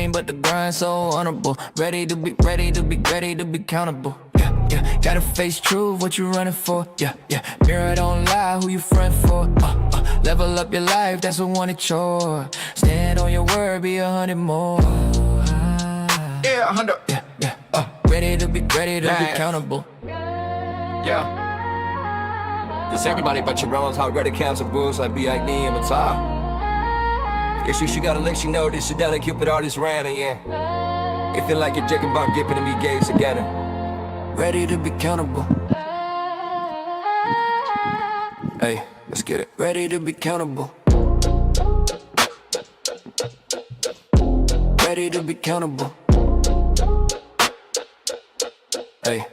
name, but the grind so honorable. Ready to be countable. Yeah, gotta face truth, what you running for? Yeah, mirror don't lie, who you front for? Level up your life, that's a wanted chore. Stand on your word, be 100 more. Yeah, 100. Yeah. Ready to be countable. Yeah. Just everybody but your own, how ready cancer boost like BID in the top. Guess you gotta let you know this shit down and keep it all this random, yeah. It feel like you're Jacob Bob Gippin and me gays together. Ready to be countable. Hey, let's get it. Ready to be countable. Ready to be countable. Hey.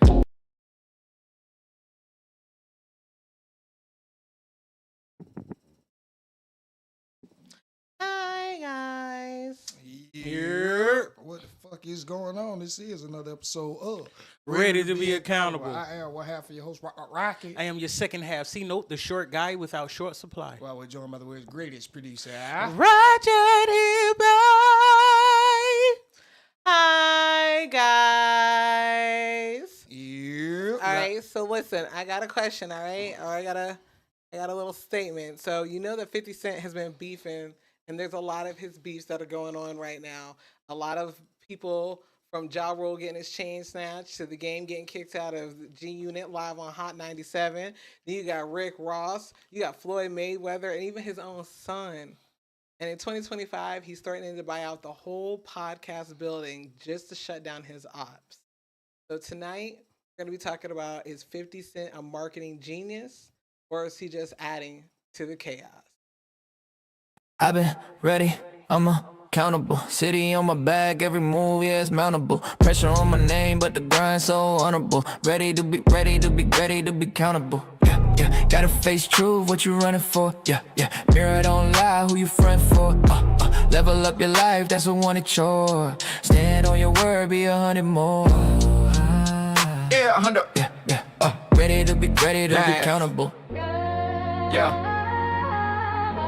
Hi guys. Yeah. What the fuck is going on? This is another episode of Ready to be accountable. I am one half of your host, Rocky. I am your second half. C note, the short guy without short supply. Well, we're joined by the world's greatest producer. Roger here, boy. Hi guys. Yeah. All right, so listen, I got a question, all right? Or I got a little statement. So you know that 50 Cent has been beefing, and there's a lot of his beefs that are going on right now. A lot of people from Ja Rule getting his chain snatched to the game getting kicked out of G Unit live on Hot 97. Then you got Rick Ross, you got Floyd Mayweather, and even his own son. And in 2025, he's threatening to buy out the whole podcast building just to shut down his ops. So tonight, we're going to be talking about, is 50 Cent a marketing genius, or is he just adding to the chaos? I've been ready, I'm accountable. City on my back, every move, yeah, it's mountable. Pressure on my name, but the grind so honorable. Ready to be countable. Yeah, gotta face truth, what you running for? Yeah, mirror don't lie, who you front for? Level up your life, that's a wanted chore. Stand on your word, be 100 more. Yeah, 100. Yeah. Ready to be countable. Yeah.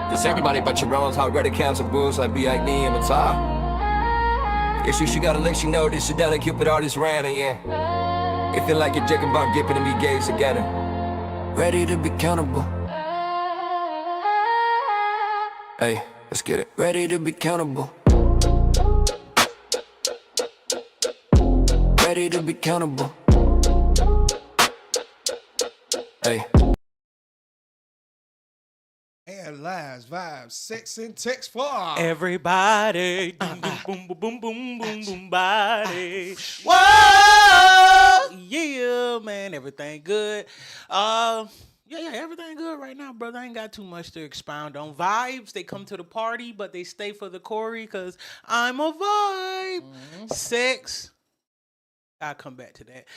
Just everybody but your own, how ready cancer boost like BID in the top. Guess you gotta let you know this shit down and keep it all this random, yeah. It feel like you're Jacob Bob Gippin and me gays together. Ready to be countable. Hey, let's get it. Ready to be countable. Ready to be countable. Hey. And lives, vibes, sex, and text for Everybody, boom, boom, boom, boom, boom, boom, boom, body. Whoa, yeah, man, everything good. Yeah, everything good right now, brother. I ain't got too much to expound on. Vibes, they come to the party, but they stay for the Corey, because I'm a vibe. Sex, I'll come back to that.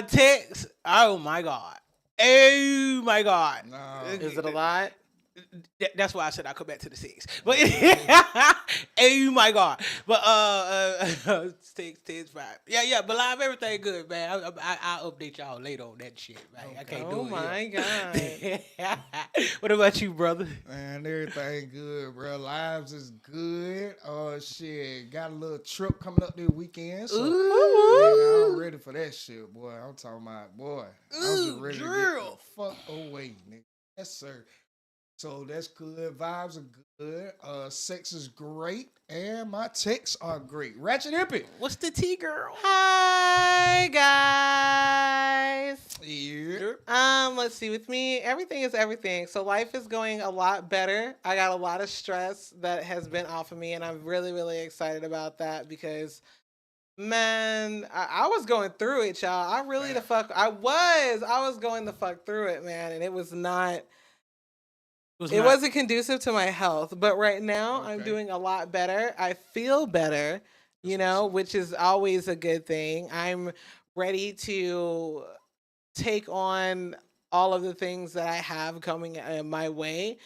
Text. Oh my God. Oh my God. No. Is it a lot? That's why I said I'll come back to the six. But oh my God. But six, five. Yeah. But live, everything good, man. I'll update y'all later on that shit, man. I can't do it. Oh my God. What about you, brother? Man, everything good, bro. Lives is good. Oh shit, got a little trip coming up this weekend. So nigga, I'm ready for that shit, boy. I'm talking about, boy. I'm just ready to get the fuck away, nigga. Yes, sir. So that's good. Vibes are good. Sex is great, and my texts are great. Ratchet Hippie. What's the tea, girl? Hi guys. Yeah. Let's see. With me, everything is everything. So life is going a lot better. I got a lot of stress that has been off of me, and I'm really, really excited about that because, man, I was going through it, y'all. I was going the fuck through it, man, and it was not. It wasn't conducive to my health, but right now I'm doing a lot better. I feel better, which is always a good thing. I'm ready to take on all of the things that I have coming my way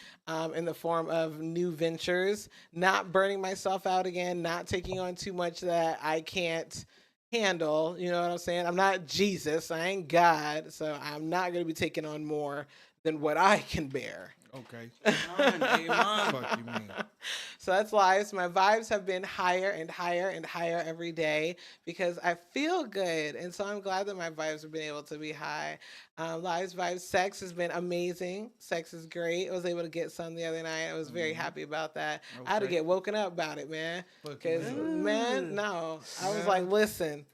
in the form of new ventures, not burning myself out again, not taking on too much that I can't handle. You know what I'm saying? I'm not Jesus. I ain't God. So I'm not going to be taking on more than what I can bear. Okay. Amen. Fuck you, man. So that's lives. My vibes have been higher and higher and higher every day because I feel good. And so I'm glad that my vibes have been able to be high. Lives, vibes, sex has been amazing. Sex is great. I was able to get some the other night. I was very happy about that. I had to Okay. get woken up about it, man. Fuck you, Because, man. man, no. I was like, listen.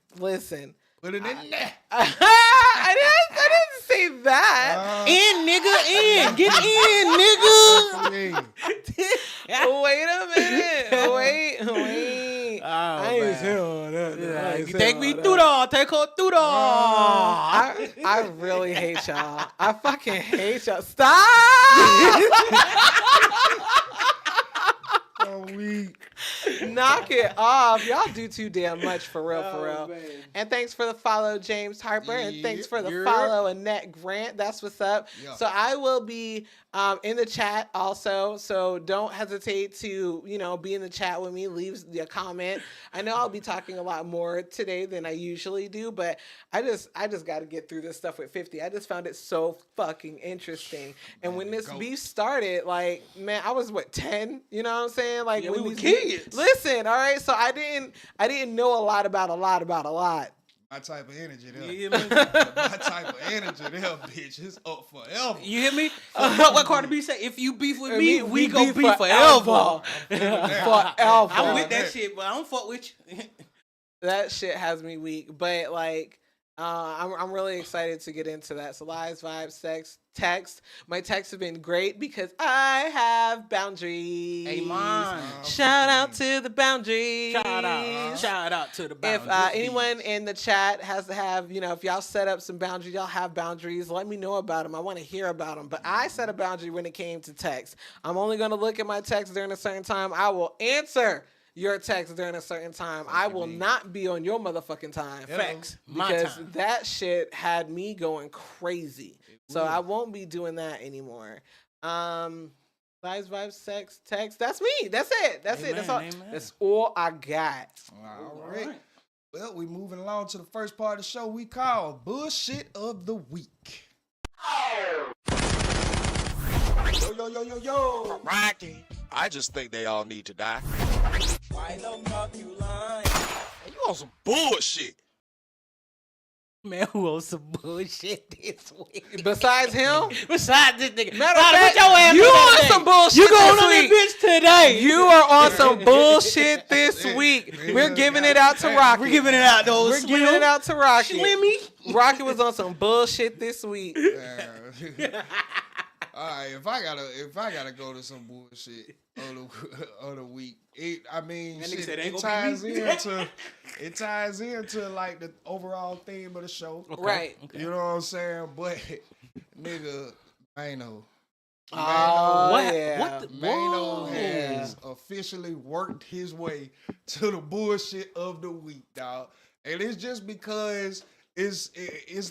Put it in there. I didn't say that. In, nigga, in. Get in, nigga. Wait a minute. Wait. Oh, I ain't man. saying all that. Yeah, you take me through the, take her through the. I really hate y'all. I fucking hate y'all. Stop! Oh, we. Knock it off. Y'all do too damn much for real, for real. man. And thanks for the follow, James Harper. And thanks for the Yeah. follow, Annette Grant. That's what's up. Yeah. So I will be in the chat also. So don't hesitate to, be in the chat with me. Leave a comment. I know I'll be talking a lot more today than I usually do, but I just got to get through this stuff with 50. I just found it so fucking interesting. And when this beef started, like, man, I was 10? You know what I'm saying? Like, Yeah, when we were these kids. Listen, all right. So I didn't know a lot about a lot. My type of energy there. You hear me? My type of energy there, bitch. It's up forever. You hear me? What Cardi B say? If you beef with me, we gon' beef beef forever. Forever. I'm with that shit, but I don't fuck with you. That shit has me weak. But like, I'm really excited to get into that. So lies, vibes, sex, text. My texts have been great because I have boundaries. Amen. Shout out to the boundaries. Shout out to the If boundaries. anyone in the chat has to have, if y'all set up some boundaries, y'all have boundaries, let me know about them. I want to hear about them. But I set a boundary when it came to text. I'm only going to look at my text during a certain time. I will answer your text during a certain time. I will not be on your motherfucking time. Facts. My Because time. that shit had me going crazy. So I won't be doing that anymore. Vibes, vibes, sex, text. That's me. That's it. That's it. That's all. Amen, amen. That's all I got. All right. Well, we moving along to the first part of the show we call Bullshit of the Week. Yo. Rocky. I just think they all need to die. Why the fuck you lying? You on some bullshit. Man, who on some bullshit this week? Besides him, Besides this nigga. Matter of Ryder, fact, put your ass you on on that some thing. bullshit You going this on week. that bitch today. you are on some bullshit this week. We're giving it out to Rocky. We're giving it out, though. We're giving it out to Rocky. Slimmy. Rocky was on some bullshit this week. All right, if I gotta go to some bullshit of the week, That nigga shit, said it ain't it gonna ties into like the overall theme of the show, Right. You know what I'm saying? But nigga, Maino. Oh, What? yeah. What the? Maino Whoa. has officially worked his way to the bullshit of the week, dog. And it's just because it's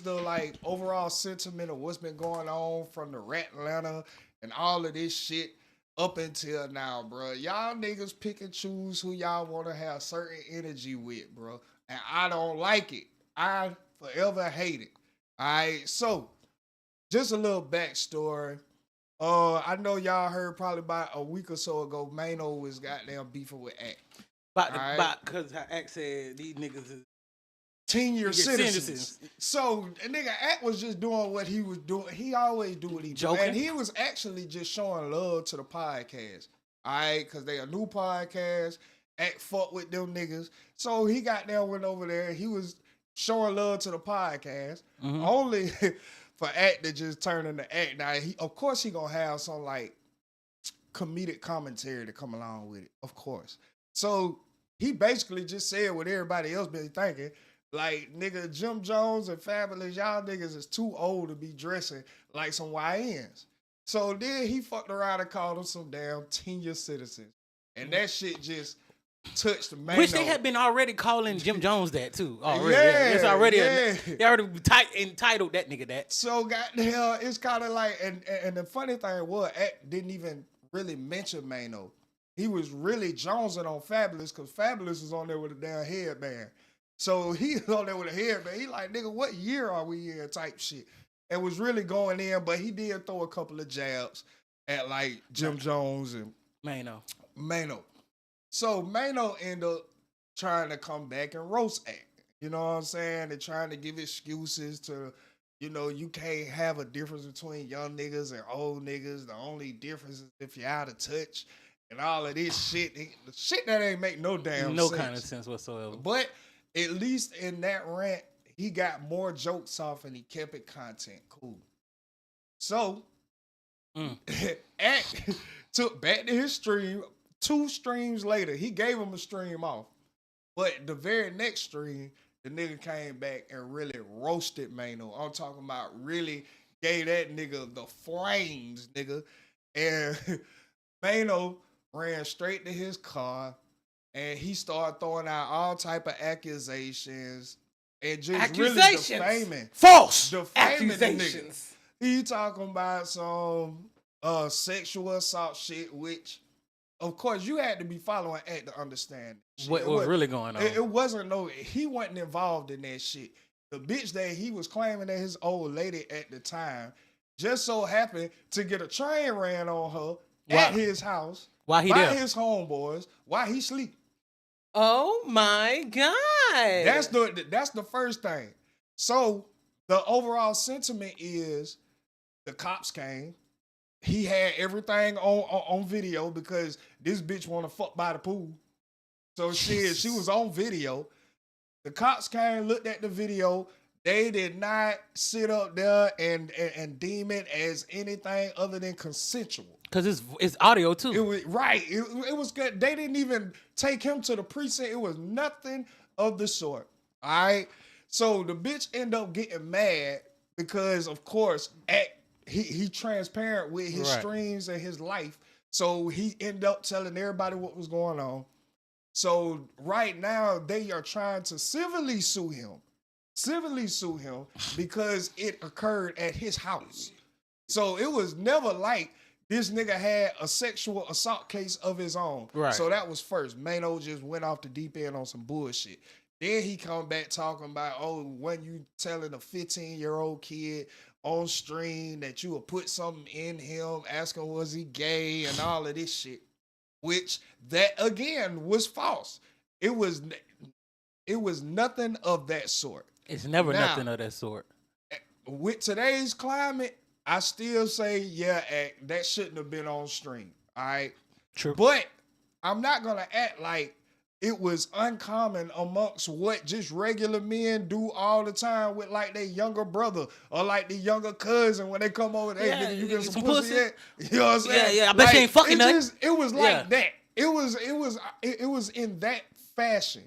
the like overall sentiment of what's been going on from the Rat Atlanta and all of this shit up until now, bro. Y'all niggas pick and choose who y'all want to have certain energy with, bro. And I don't like it. I forever hate it. All right, so just a little backstory. I know y'all heard probably about a week or so ago, Maino was goddamn beefing with Act. Because her ex said these niggas is 10-year Nigga, citizens. citizens. So, a nigga Act was just doing what he was doing. He always do what he do. Joking? And he was actually just showing love to the podcast. All right? Because they a new podcast. Act fuck with them niggas. So, he got there, went over there. He was showing love to the podcast. Only for Act to just turn into Act. Now, of course, he gonna have some, like, comedic commentary to come along with it. Of course. So, he basically just said what everybody else been thinking. Like, nigga, Jim Jones and Fabulous, y'all niggas is too old to be dressing like some YNs. So then he fucked around and called them some damn 10-year citizens. And that shit just touched the man. which they had been already calling Jim Jones that too. Already. Yeah, It's already yeah. they already entitled that nigga that. So goddamn, it's kind of like, and the funny thing was, Act didn't even really mention Maino. He was really jonesing on Fabulous because Fabulous was on there with a damn headband. So he was on there with a headband. He like, nigga, what year are we in type shit? And was really going in, but he did throw a couple of jabs at like Jim Jones and Maino. So Maino ended up trying to come back and roast act. You know what I'm saying? They're trying to give excuses to, you can't have a difference between young niggas and old niggas. The only difference is if you're out of touch and all of this shit. The shit that ain't make no damn No sense. kind of sense whatsoever. But at least in that rant, he got more jokes off and he kept it content cool. So, Act took back to his stream. 2 streams later, he gave him a stream off. But the very next stream, the nigga came back and really roasted Maino. I'm talking about really gave that nigga the flames, nigga. And Maino ran straight to his car and he started throwing out all type of accusations and just really defaming. False Defaming the nigga. Accusations. He talking about some sexual assault shit, which, of course, you had to be following Act to understand what was really going on. It wasn't he wasn't involved in that shit. The bitch that he was claiming that his old lady at the time just so happened to get a train ran on her at his house Why he by there? his homeboys while he sleep. Oh my God. That's the first thing. So the overall sentiment is the cops came. He had everything on video because this bitch want to fuck by the pool. So she was on video. The cops came, looked at the video. They did not sit up there and deem it as anything other than consensual. Because it's audio too. It was right. It was good. They didn't even take him to the precinct. It was nothing of the sort. All right. So the bitch ended up getting mad because, of course, he transparent with his streams and his life. So he ended up telling everybody what was going on. So right now they are trying to civilly sue him because it occurred at his house. So it was never like this nigga had a sexual assault case of his own. Right. So that was first. Maino just went off the deep end on some bullshit. Then he come back talking about, when you telling a 15-year-old kid on stream that you will put something in him, asking was he gay and all of this shit, which that again was false. It was nothing of that sort. It's never Now, nothing of that sort. With today's climate, I still say, that shouldn't have been on stream. All right. True. But I'm not gonna act like it was uncommon amongst what just regular men do all the time with like their younger brother or like the younger cousin when they come over. Hey, nigga, you get some pussy yet? You know what I'm saying? Yeah. I bet you ain't fucking nothing. It was like that. It was in that fashion.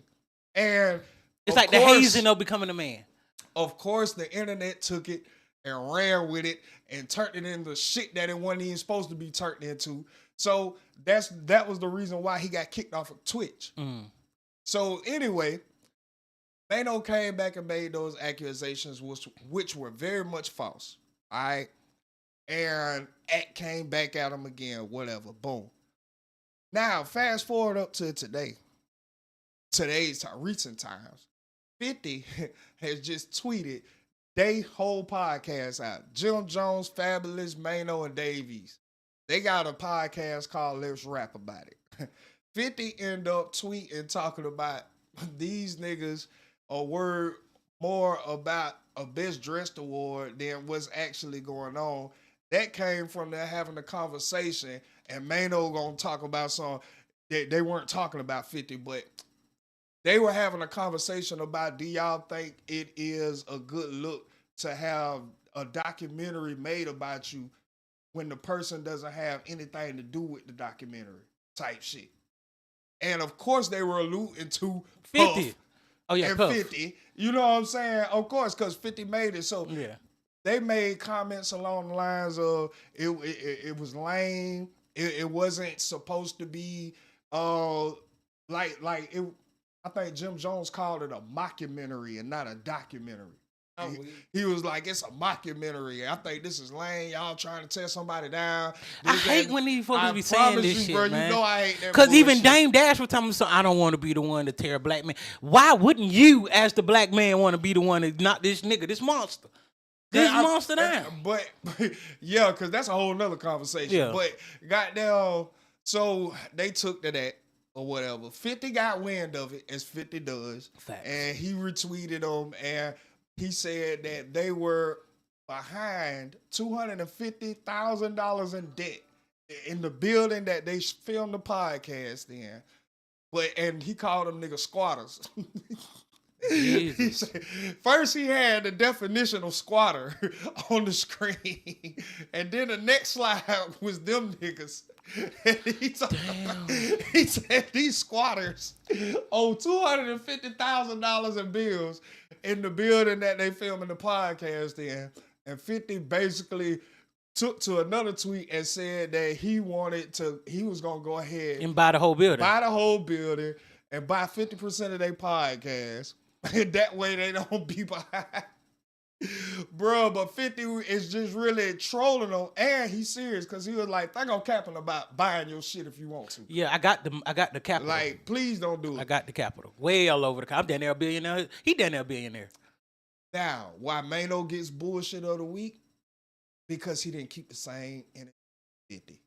And It's like the hazing of becoming a man. Of course, the internet took it and ran with it and turned it into shit that it wasn't even supposed to be turned into. So that was the reason why he got kicked off of Twitch. So anyway, Maino came back and made those accusations, which were very much false. All right. And Act came back at him again, whatever. Boom. Now, fast forward up to today's recent times. 50 has just tweeted they whole podcast out. Jim Jones, Fabulous, Maino, and Davies. They got a podcast called Let's Rap About It. 50 end up tweeting, talking about these niggas are worried more about a Best Dressed Award than what's actually going on. That came from them having a conversation, and Maino gonna talk about something that they weren't talking about 50, but they were having a conversation about, do y'all think it is a good look to have a documentary made about you when the person doesn't have anything to do with the documentary type shit? And of course they were alluding to 50. Puff Oh yeah, and Puff. 50. You know what I'm saying? Of course, because 50 made it. So Yeah. they made comments along the lines of it was lame. It wasn't supposed to be like it. I think Jim Jones called it a mockumentary and not a documentary. He was like, it's a mockumentary. I think this is lame. Y'all trying to tear somebody down. I hate when these folks I be saying promise this you, shit, bro, man. You know I hate that Because even bullshit. Dame Dash was telling me, so I don't want to be the one to tear a black man. Why wouldn't you, as the black man, want to be the one to knock this nigga, this monster? This monster down. But yeah, because that's a whole nother conversation. Yeah. But goddamn, so they took to that or whatever. 50 got wind of it, as 50 does. Facts. And he retweeted them, and he said that they were behind $250,000 in debt in the building that they filmed the podcast in. And he called them niggas squatters. He said, first he had the definition of squatter on the screen, and then the next slide was them niggas. And he said these squatters owe $250,000 in bills in the building that they filming the podcast in, and 50 basically took to another tweet and said that he was gonna go ahead And buy the whole building. And buy 50% of their podcast. And that way they don't be behind. Bro, but 50 is just really trolling them. And he's serious because he was like, think I'm capping about buying your shit if you want to. Yeah, I got the capital. Like, please don't do it. I got the capital. Way all over the I'm down there a billionaire. He down there a billionaire. Now, why Maino gets bullshit of the week? Because he didn't keep the same energy 50.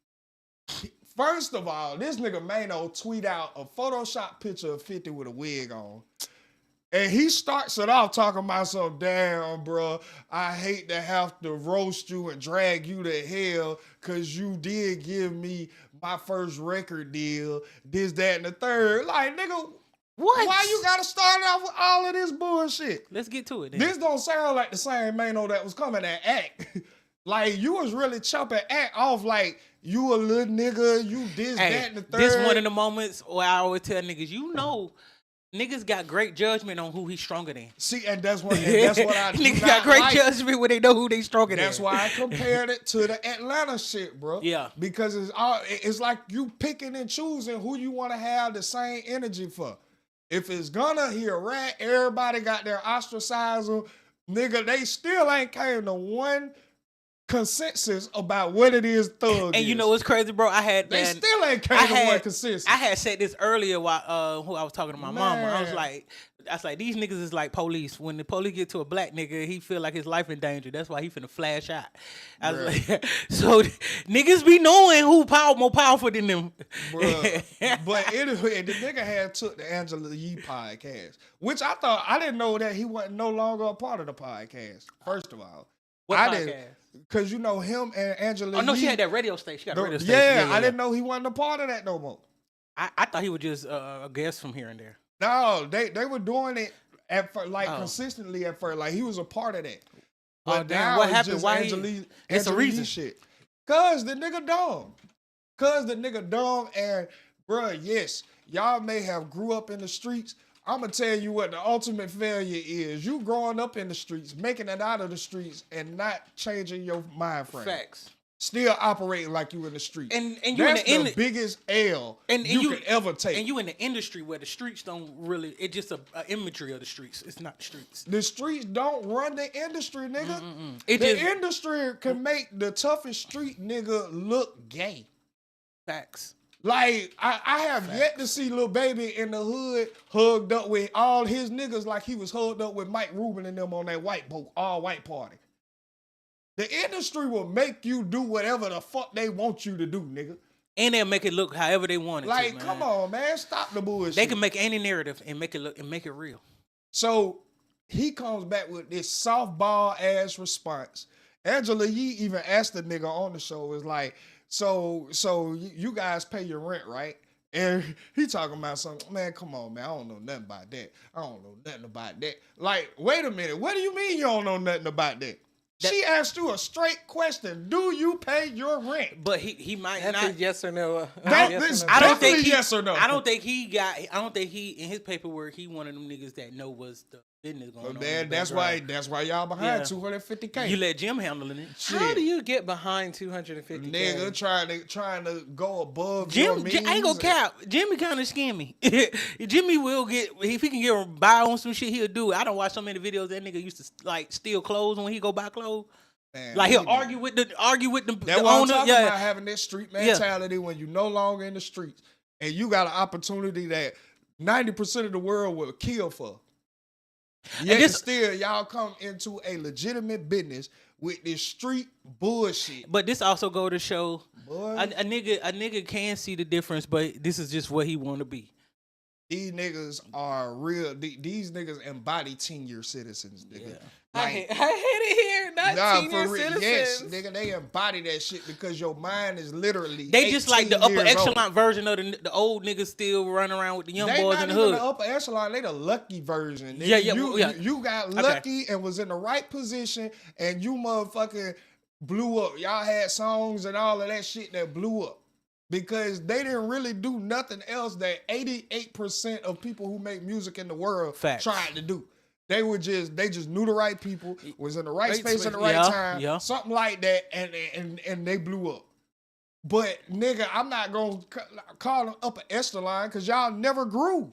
First of all, this nigga Maino tweet out a Photoshop picture of 50 with a wig on. And he starts it off talking about some, damn, bro, I hate to have to roast you and drag you to hell because you did give me my first record deal, this, that, and the third. Like, nigga, What? why you got to start off with all of this bullshit? Let's get to it then. This don't sound like the same Maino that was coming at Act. Like, you was really chopping Act off like, you a little nigga, you this, that, and the third. This one of the moments where I always tell niggas, niggas got great judgment on who he's stronger than. See, and that's what I do Niggas not got great like. judgment when they know who they stronger than. That's why I compared it to the Atlanta shit, bro. Yeah. Because it's like you picking and choosing who you want to have the same energy for. If it's gonna hear rat, everybody got their ostracism. Nigga, they still ain't came to one consensus about what it is thug And is. you know what's crazy, bro? They still ain't came to one consensus. I had said this earlier while who I was talking to my mama. I was like, these niggas is like police. When the police get to a black nigga, he feel like his life in danger. That's why he finna flash out. I was like, so niggas be knowing who more powerful than them. Bruh. But anyway, the nigga had took the Angela Yee podcast, which I didn't know that he wasn't no longer a part of the podcast, first of all. What I podcast? didn't, because you know him and Angela Oh no, Yee, she had that radio station. She got a radio station. Yeah, I didn't know he wasn't a part of that no more. I thought he was just a guest from here and there. No, they were doing it at first, consistently at first. Like, he was a part of that. But damn, now what it's happened? just Why it's a Angela Yee reason. shit. Cause the nigga dumb. And bruh, yes, y'all may have grew up in the streets. I'm gonna tell you what the ultimate failure is. You growing up in the streets, making it out of the streets, and not changing your mind frame. Facts. Still operating like you in the streets. And you that's in the biggest L you could ever take. And you in the industry where the streets don't really, it's just a imagery of the streets. It's not the streets. The streets don't run the industry, nigga. The industry can make the toughest street nigga look gay. Facts. Like, I have yet to see Lil Baby in the hood hugged up with all his niggas like he was hugged up with Mike Rubin and them on that white boat, all white party. The industry will make you do whatever the fuck they want you to do, nigga. And they'll make it look however they want it Like, to, man. come on, man. Stop the bullshit. They can make any narrative and make it look and make it real. So he comes back with this softball ass response. Angela Yee even asked the nigga on the show, was like, so you guys pay your rent, right? And he talking about something, man, come on, man, I don't know nothing about that. I don't know nothing about that. Like, wait a minute, what do you mean you don't know nothing about that? She asked you a straight question. Do you pay your rent? But he might That's not. a yes or no. I don't think he, yes or no. I don't think he in his paperwork he one of them niggas that know what's the business going on. Man, that's why y'all behind $250K. You let Jim handle it. How do you get behind $250K? Nigga trying to go above Jim, your means. I ain't gonna cap. Jimmy kind of scammy. Jimmy will get, if he can get buy on some shit, he'll do it. I don't watch so many videos that nigga used to like steal clothes when he go buy clothes. Man, like he'll argue with the That's the what I'm owner. talking about, having this street Yeah. mentality when you're no longer in the streets and you got an opportunity that 90% of the world will kill for. Yet this- still, y'all come into a legitimate business with this street bullshit. But this also go to show Boy, a nigga can see the difference, but this is just what he want to be. these niggas are real. These niggas embody 10-year citizens, nigga. Yeah. I hate it here. Not senior citizens. Yes, nigga, they embody that shit because your mind is literally. They just like the 18 upper years echelon old. version of the old niggas still running around with the young They boys not in the even hood. the upper echelon. They the lucky version. Nigga. Yeah, yeah, You got lucky and was in the right position, and you motherfucking blew up. Y'all had songs and all of that shit that blew up because they didn't really do nothing else that 88% of people who make music in the world Facts. tried to do. They just knew the right people, was in the right space at the right Yeah, time, yeah. something like that, and they blew up. But nigga, I'm not gonna call them upper echelon because y'all never grew.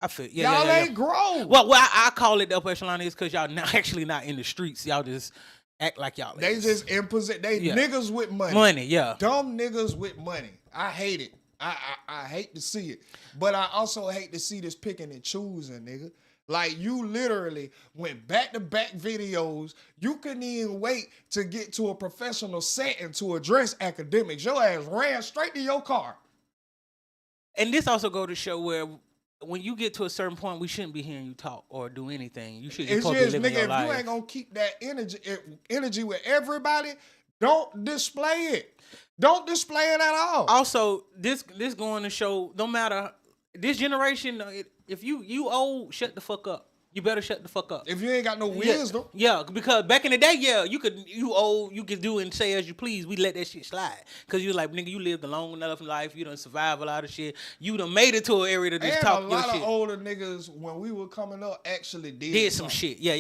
I feel Y'all ain't grow. Well, I call it the upper echelon is because y'all not actually not in the streets. Y'all just act like y'all. They is. just in position. They Yeah. niggas with money. money, yeah. Dumb niggas with money. I hate it. I hate to see it. But I also hate to see this picking and choosing, nigga. Like, you literally went back-to-back videos. You couldn't even wait to get to a professional setting to address academics. Your ass ran straight to your car. And this also go to show where when you get to a certain point, we shouldn't be hearing you talk or do anything. You should just It's supposed to just, live nigga, your if life. you ain't gonna keep that energy with everybody, don't display it. Don't display it at all. Also, this going to show no matter this generation, if you old, shut the fuck up. You better shut the fuck up. If you ain't got no wisdom. Yeah, because back in the day, yeah, you could do and say as you please. We let that shit slide. Cause you like, nigga, you lived a long enough life. You done survived a lot of shit. You done made it to an area to just And talk a your lot shit. of older niggas, when we were coming up, actually Did some shit. Yeah.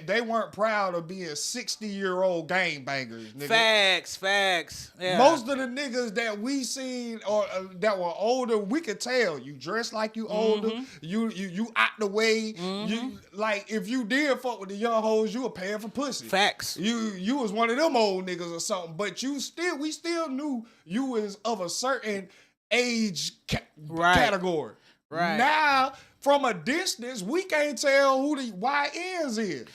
They weren't proud of being 60-year-old gangbangers, nigga. Facts. Yeah. Most of the niggas that we seen or that were older, we could tell you dress like you older. You out the way. You like if you did fuck with the young hoes, you were paying for pussy. Facts. You was one of them old niggas or something, but we still knew you was of a certain age category. Right. Now, from a distance, we can't tell who the YNs is.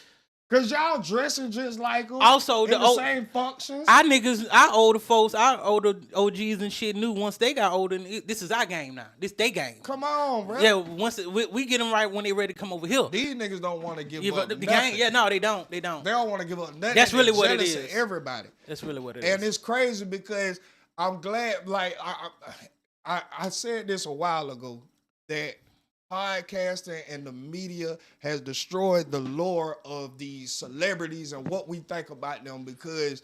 Cause y'all dressing just like them. Also, in the the same functions. Our older folks, our older OGs and shit knew once they got older, this is our game now. This they game. Come on, bro. Yeah, once we get them right when they ready to come over here. These niggas don't want to give Yeah, up but the nothing. game, yeah, no, they don't. They don't. They don't want to give up nothing. That's really They're what it jealous of is. Everybody. That's really what it And is. it's crazy because I'm glad, like, I said this a while ago, that podcasting and the media has destroyed the lore of these celebrities and what we think about them because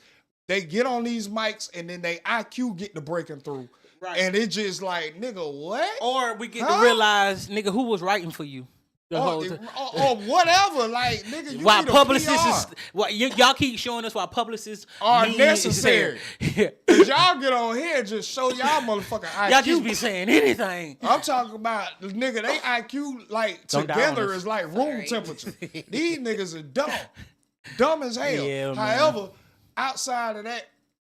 they get on these mics and then they IQ get to breaking through. Right. And it's just like, nigga, what? Or we get Huh? to realize, nigga, who was writing for you the whole time. Or whatever. Like, nigga, you Why need a publicists PR. y'all keep showing us why publicists Are mean necessary. Yeah. Cause y'all get on here and just show y'all motherfucking IQ. Y'all just be saying anything. I'm talking about, nigga, they IQ like Don't die on together us. is like room temperature. These niggas are dumb. Dumb as hell. Yeah, man. However, outside of that,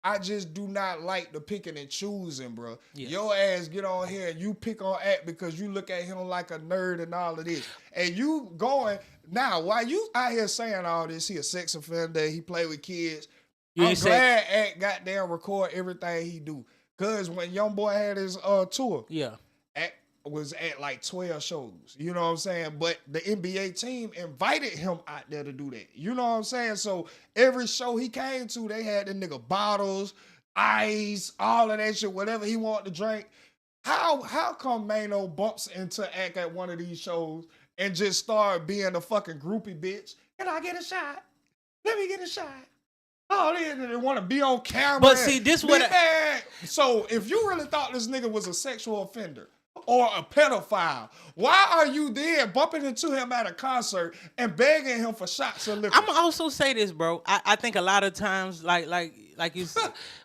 I just do not like the picking and choosing, bro. Yeah. Your ass get on here and you pick on Act because you look at him like a nerd and all of this. And you going, now, while you out here saying all this, he a sex offender, he play with kids, You I'm ain't say- glad Act goddamn record everything he do. Cause when Young Boy had his tour, Yeah. Act was at like 12 shows. You know what I'm saying? But the NBA team invited him out there to do that. You know what I'm saying? So every show he came to, they had the nigga bottles, ice, all of that shit, whatever he wanted to drink. How come Maino bumps into Act at one of these shows and just start being a fucking groupie bitch? Can I get a shot? Let me get a shot. Oh, they want to be on camera. But see, this what So if you really thought this nigga was a sexual offender or a pedophile, why are you there bumping into him at a concert and begging him for shots of liquor? I'm gonna also say this, bro. I think a lot of times, like it's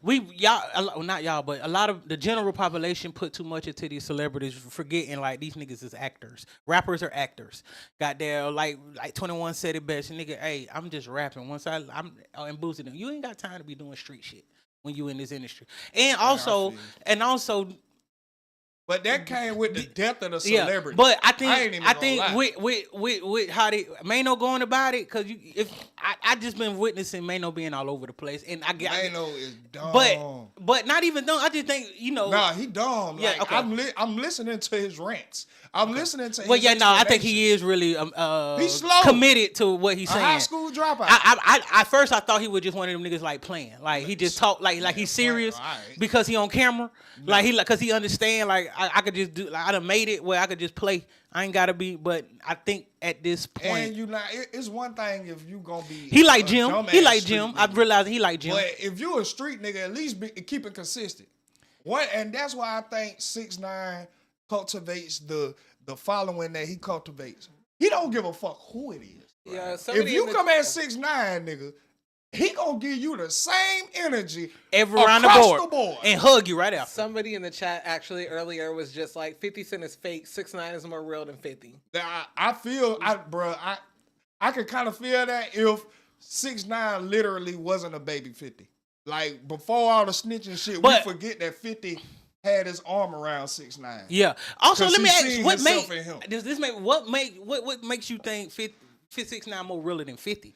not y'all, but a lot of the general population put too much into these celebrities, forgetting like these niggas is actors. Rappers are actors. Got there, like 21 said it best, nigga. Hey, I'm just rapping. Once I'm boosting them, you ain't got time to be doing street shit when you in this industry. And also, But that came with the death of the Yeah, celebrity. but I ain't even think gonna lie. with how they Maino going about it, because I just been witnessing Maino being all over the place, and Maino is dumb. but not even dumb. I just think Nah, he dumb. Yeah, Like, okay. I'm listening to his rants. I'm listening to his Well, yeah, no, I think he explanations. is really He's slow. committed to what he's A saying. high school dropout. I at first I thought he was just one of them niggas like playing, like he just talk like he's serious alright. because he on camera, because he understand like I could just do, like I done made it where I could just play. I ain't gotta be, but I think at this point, And it's one thing if you gonna be. he like a Jim. dumbass He like street Jim. nigga. I've realized he like Jim. But if you a street nigga, at least keep it consistent. And that's why I think 6ix9ine cultivates the following that he cultivates. He don't give a fuck who it is. Yeah, If somebody you in the- come at 6ix9ine, nigga, he gonna give you the same energy Every round the across board, and hug you right after. Somebody in the chat actually earlier was just like 50 Cent is fake. 6ix9ine is more real than 50. I feel, I could kind of feel that if 6ix9ine literally wasn't a baby 50. Like, before all the snitching shit, But- we forget that 50 had his arm around 6ix9ine. Yeah. Also, 'Cause let me he ask, seen what himself make in him. what makes you think 6ix9ine more realer than 50?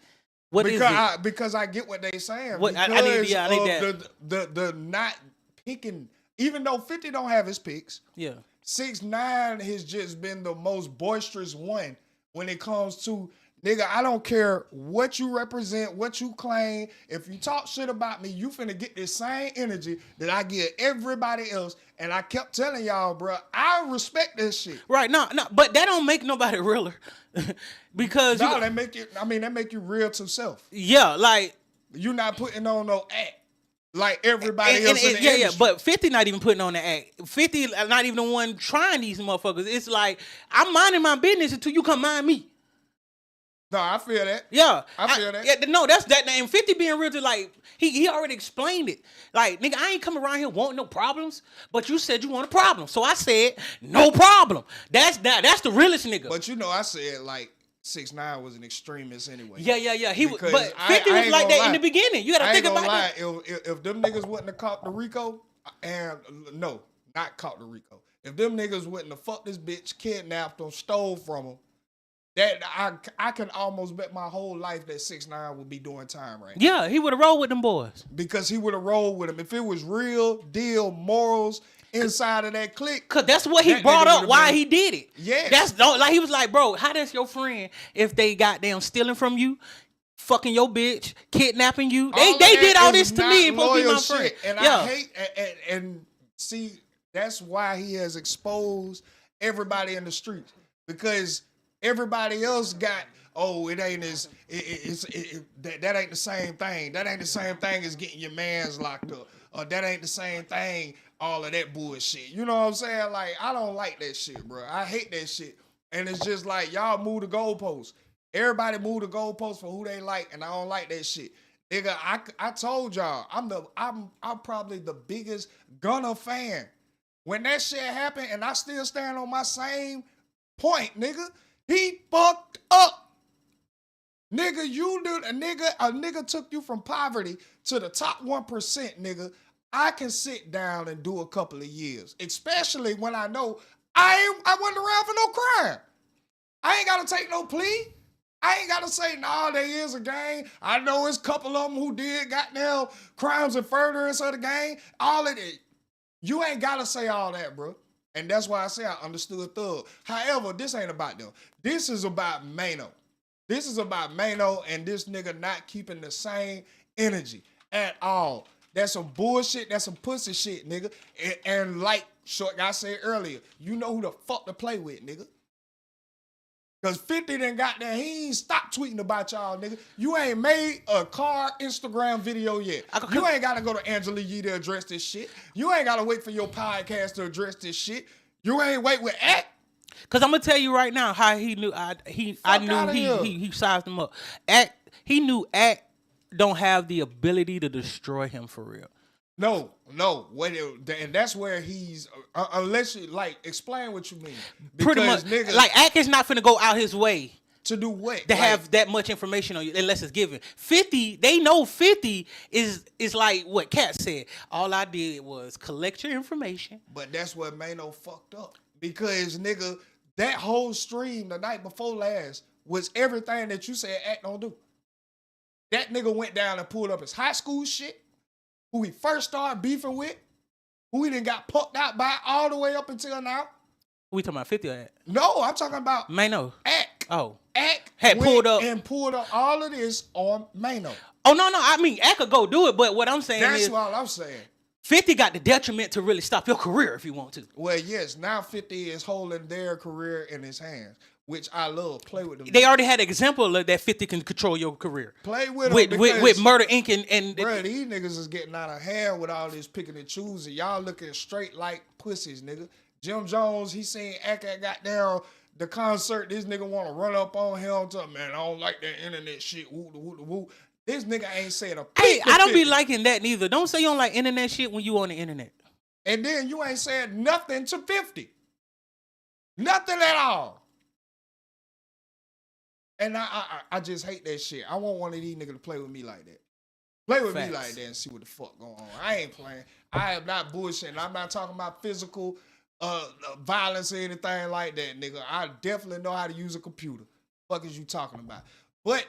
What is Because I get what they saying. What- I because need of the not picking, even though 50 don't have his picks, Yeah. 6ix9ine has just been the most boisterous one when it comes to, nigga, I don't care what you represent, what you claim. If you talk shit about me, you finna get this same energy that I give everybody else. And I kept telling y'all, bro, I respect this shit. Right. No, but that don't make nobody realer. Because No, that make you real to self. yeah, like You not putting on no act like everybody else in the yeah, industry. but 50 not even putting on the act. 50 not even the one trying these motherfuckers. It's like, I'm minding my business until you come mind me. No, I feel that. Yeah, I feel that. Yeah, no, that's that. And 50 being real to like he already explained it. Like, nigga, I ain't come around here wanting no problems, but you said you want a problem, so I said no problem. That's the realest nigga. But you know, I said like 6ix9ine was an extremist anyway. Yeah. He was, Because but I 50 was ain't like gonna that lie. in the beginning. You gotta I think ain't about gonna that. lie. If them niggas wouldn't have caught the Rico, and no, not caught the Rico. If them niggas wouldn't have fucked this bitch, kidnapped him, stole from him, that I can almost bet my whole life that 6ix9ine would be doing time right now. Yeah, he would have rolled with them boys. Because he would have rolled with him. If it was real deal morals inside of that clique. Cause that's what he That brought nigga up would've why been- he did it. Yeah. That's like he was like, bro, how that's your friend if they goddamn stealing from you, fucking your bitch, kidnapping you? All They of did that all is this to not me and supposed to be loyal my friend. shit. And yeah. I hate and see, that's why he has exposed everybody in the streets. Because everybody else got, oh, it ain't as that ain't the same thing. That ain't the same thing as getting your mans locked up. Or that ain't the same thing, all of that bullshit. You know what I'm saying? Like, I don't like that shit, bro. I hate that shit. And it's just like, y'all move the goalposts. Everybody move the goalposts for who they like, and I don't like that shit. Nigga, I told y'all, I'm probably the biggest Gunna fan. When that shit happened, and I still stand on my same point, nigga, he fucked up. Nigga, a nigga took you from poverty to the top 1%, nigga. I can sit down and do a couple of years, especially when I know I wasn't around for no crime. I ain't gotta take no plea. I ain't gotta say, nah, there is a gang. I know it's a couple of them who did goddamn crimes and furtherance of the gang. All of it. You ain't gotta say all that, bro. And that's why I say I understood Thug. However, this ain't about them. This is about Maino. This is about Maino and this nigga not keeping the same energy at all. That's some bullshit. That's some pussy shit, nigga. And like Short Guy said earlier, you know who the fuck to play with, nigga. Because 50 done got there. He ain't stopped tweeting about y'all, nigga. You ain't made a car Instagram video yet. You ain't got to go to Angela Yee to address this shit. You ain't got to wait for your podcast to address this shit. You ain't wait with Act. Cause I'm gonna tell you right now how he knew I knew he sized him up. He knew Act don't have the ability to destroy him for real. No. And that's where he's unless you like explain what you mean. Pretty much, Nigga, like Act is not finna go out his way To do what? To have that much information on you, unless it's given. 50, they know 50 is like what Kat said. All I did was collect your information. But that's what Maino fucked up. Because, nigga, that whole stream the night before last was everything that you said Act don't do. That nigga went down and pulled up his high school shit, who he first started beefing with, who he done got poked out by all the way up until now. We talking about 50 or Act? No, I'm talking about Maino. Act. Oh. Act had pulled up and pulled up all of this on Maino. Oh no, I mean Act could go do it, but what I'm saying That's is what I'm saying. 50 got the detriment to really stop your career if you want to. Well, yes, now 50 is holding their career in his hands, which I love. Play with them. They already had an example of that 50 can control your career. Play with them with Murder Inc. and bro, these niggas is getting out of hand with all this picking and choosing. Y'all looking straight like pussies, nigga. Jim Jones, he seen Act got down the concert. This nigga want to run up on him to, man, I don't like that internet shit. Woo, woo, woo. This nigga ain't saying a Hey, peep I don't 50. be liking that neither. Don't say you don't like internet shit when you on the internet. And then you ain't saying nothing to 50. Nothing at all. And I just hate that shit. I want one of these niggas to play with me like that. Play with me like that and see what the fuck going on. I ain't playing. I am not bullshitting. I'm not talking about physical violence or anything like that, nigga. I definitely know how to use a computer. Fuck is you talking about? But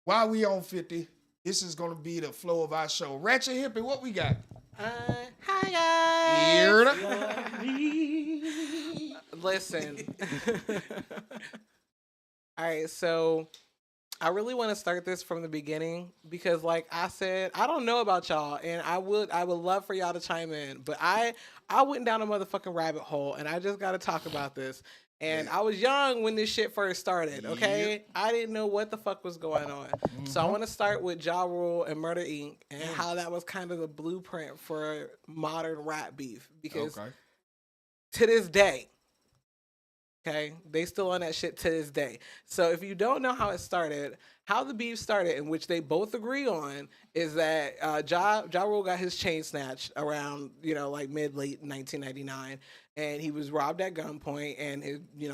while we on 50, this is gonna be the flow of our show. Ratchet Hippie, what we got? Hi guys. Listen. All right, so I really want to start this from the beginning because, like I said, I don't know about y'all, and I would love for y'all to chime in. But I went down a motherfucking rabbit hole, and I just got to talk about this. And I was young when this shit first started. Okay, Yep. I didn't know what the fuck was going on. So I want to start with Ja Rule and Murder Inc. and how that was kind of the blueprint for modern rap beef because to this day. Okay, they still on that shit to this day. So if you don't know how it started, how the beef started, in which they both agree on, is that Ja Rule got his chain snatched around, like mid-late 1999, and he was robbed at gunpoint, and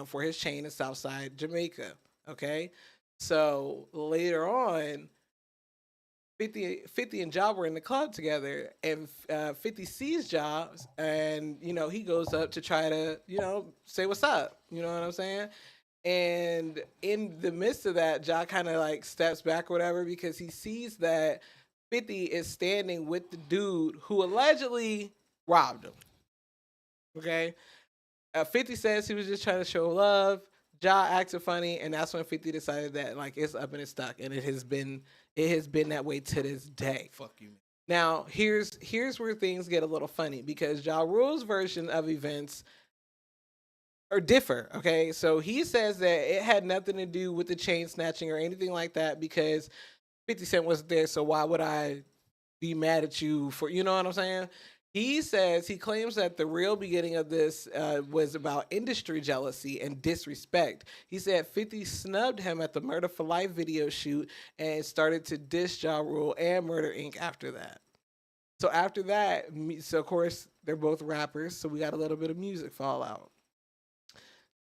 for his chain in Southside Jamaica. Okay, so later on, 50 and Ja were in the club together, and 50 sees Ja, and he goes up to try to say what's up. You know what I'm saying? And in the midst of that, Ja kind of like steps back or whatever because he sees that 50 is standing with the dude who allegedly robbed him. Okay, 50 says he was just trying to show love. Ja acted funny, and that's when 50 decided that like it's up and it's stuck, and it has been that way to this day. Fuck you. Now here's where things get a little funny because Ja Rule's version of events are differ. Okay, so he says that it had nothing to do with the chain snatching or anything like that because 50 Cent wasn't there. So why would I be mad at you for? You know what I'm saying? He claims that the real beginning of this was about industry jealousy and disrespect. He said 50 snubbed him at the Murder for Life video shoot and started to diss Ja Rule and Murder Inc. after that. So after that, of course, they're both rappers, so we got a little bit of music fallout.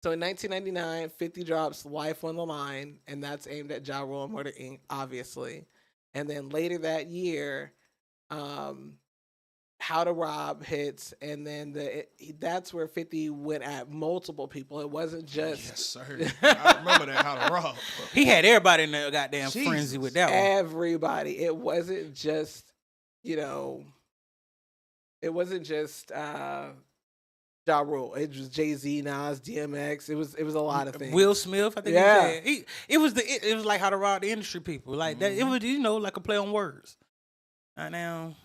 So in 1999, 50 drops Life on the Line, and that's aimed at Ja Rule and Murder Inc., obviously. And then later that year, How to Rob hits, and then that's where 50 went at multiple people. It wasn't just... Yes, sir. I remember that, How to Rob. He had everybody in the goddamn frenzy with that one. Everybody. It wasn't just, it wasn't just Ja Rule. It was Jay-Z, Nas, DMX. It was a lot of things. Will Smith, I think. Yeah. It was like How to Rob the industry people. Like that. It was like a play on words. Right now.